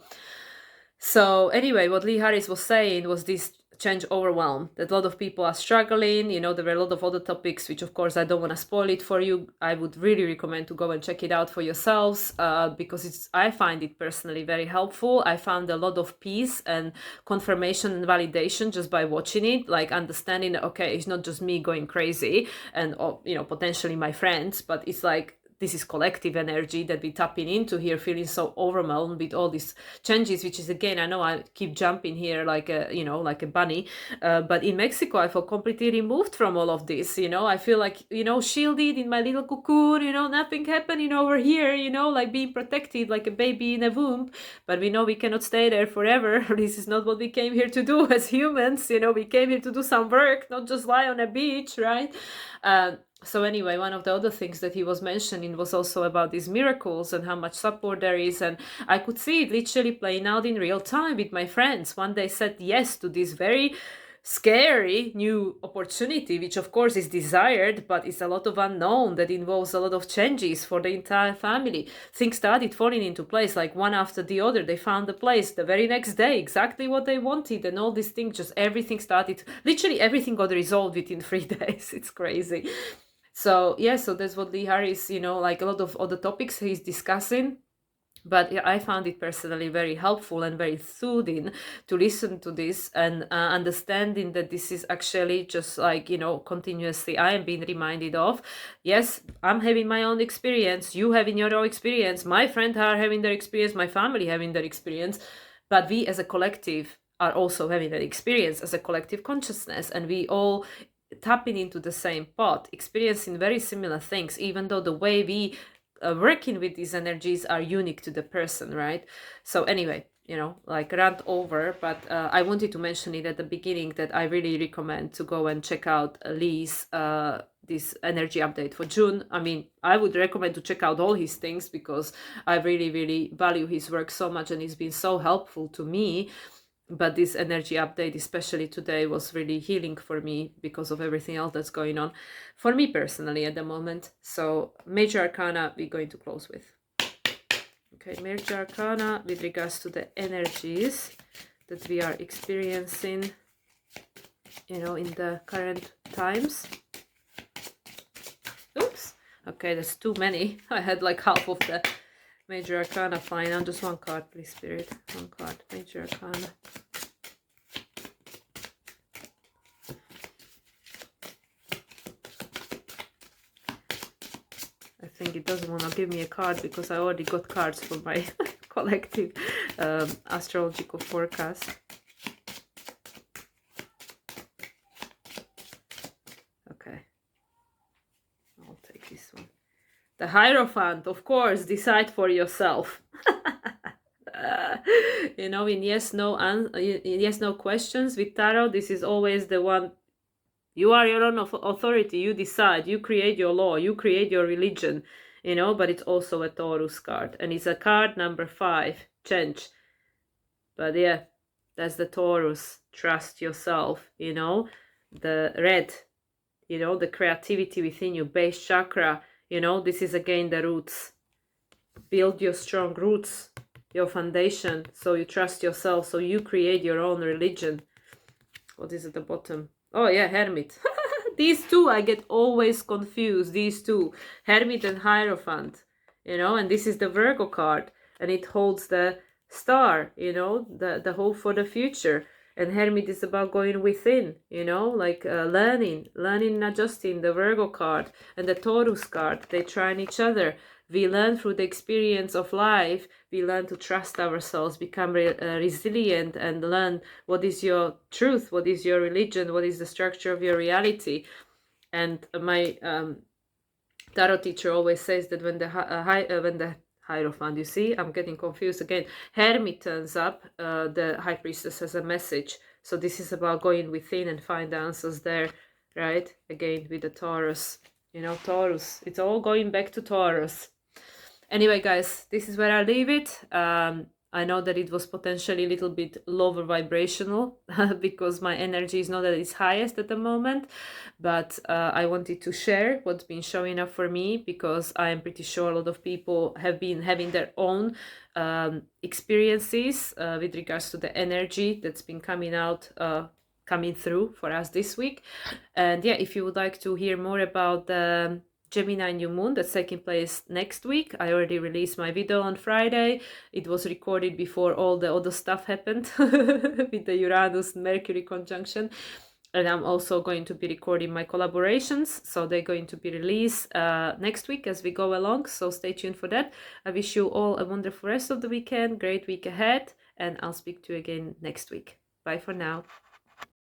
A: So anyway, what Lee Harris was saying was this change overwhelm, that a lot of people are struggling. You know, there were a lot of other topics, which of course I don't want to spoil it for you. I would really recommend to go and check it out for yourselves, because I find it personally very helpful. I found a lot of peace and confirmation and validation just by watching it, like understanding, okay, it's not just me going crazy and, you know, potentially my friends, but it's like, this is collective energy that we're tapping into here, feeling so overwhelmed with all these changes, which is, again, I know I keep jumping here like a, you know, like a bunny, but in Mexico, I feel completely removed from all of this. You know, I feel like, you know, shielded in my little cocoon, you know, nothing happening over here, you know, like being protected like a baby in a womb, but we know we cannot stay there forever. This is not what we came here to do as humans. You know, we came here to do some work, not just lie on a beach, right? So anyway, one of the other things that he was mentioning was also about these miracles and how much support there is. And I could see it literally playing out in real time with my friends. One day said yes to this very scary new opportunity, which of course is desired, but it's a lot of unknown that involves a lot of changes for the entire family. Things started falling into place, like one after the other. They found the place the very next day, exactly what they wanted, and all these things, just everything started, literally everything got resolved within 3 days. It's crazy. So yeah, so that's what Lee Harris, you know, like a lot of other topics he's discussing. But yeah, I found it personally very helpful and very soothing to listen to this, and understanding that this is actually just like, you know, continuously I am being reminded of, yes, I'm having my own experience, you having your own experience, my friends are having their experience, my family having their experience, but we as a collective are also having that experience as a collective consciousness, and we all tapping into the same pot, experiencing very similar things, even though the way we working with these energies are unique to the person, right? So anyway, you know, like rant over, but I wanted to mention it at the beginning that I really recommend to go and check out Lee's this energy update for June. I mean, I would recommend to check out all his things because I really, really value his work so much, and he's been so helpful to me. But this energy update, especially today, was really healing for me because of everything else that's going on for me personally at the moment. So major arcana we're going to close with. Okay, major arcana with regards to the energies that we are experiencing, you know, in the current times. Oops. Okay, that's too many. I had like half of the major arcana flying out. Just one card, please, Spirit. One card, major arcana. I think it doesn't want to give me a card because I already got cards for my collective astrological forecast. Okay, I'll take this one. The Hierophant, of course, decide for yourself. You know, in yes no questions with tarot, this is always the one. You are your own authority, you decide, you create your law, you create your religion, you know, but it's also a Taurus card. And it's a card number 5, change. But yeah, that's the Taurus, trust yourself, you know, the red, you know, the creativity within you, base chakra, you know, this is again the roots. Build your strong roots, your foundation, so you trust yourself, so you create your own religion. What is at the bottom? Oh yeah, Hermit. These two I get always confused, these two, Hermit and Hierophant, you know, and this is the Virgo card, and it holds the star, you know, the hope for the future. And Hermit is about going within, you know, like learning and adjusting. The Virgo card and the Taurus card, they try on each other. We learn through the experience of life. We learn to trust ourselves, become resilient, and learn what is your truth, what is your religion, what is the structure of your reality. And my tarot teacher always says that when the Hierophant, you see, I'm getting confused again. Hermit turns up, the High Priestess has a message. So this is about going within and find the answers there, right? Again, with the Taurus. You know, Taurus. It's all going back to Taurus. Anyway, guys, this is where I leave it. I know that it was potentially a little bit lower vibrational because my energy is not at its highest at the moment, but I wanted to share what's been showing up for me because I am pretty sure a lot of people have been having their own experiences with regards to the energy that's been coming through for us this week. And yeah, if you would like to hear more about the Gemini new moon that's taking place next week, I already released my video on Friday. It was recorded before all the other stuff happened with the Uranus Mercury conjunction. And I'm also going to be recording my collaborations, so they're going to be released next week as we go along, so stay tuned for that. I wish you all a wonderful rest of the weekend, great week ahead, and I'll speak to you again next week. Bye for now.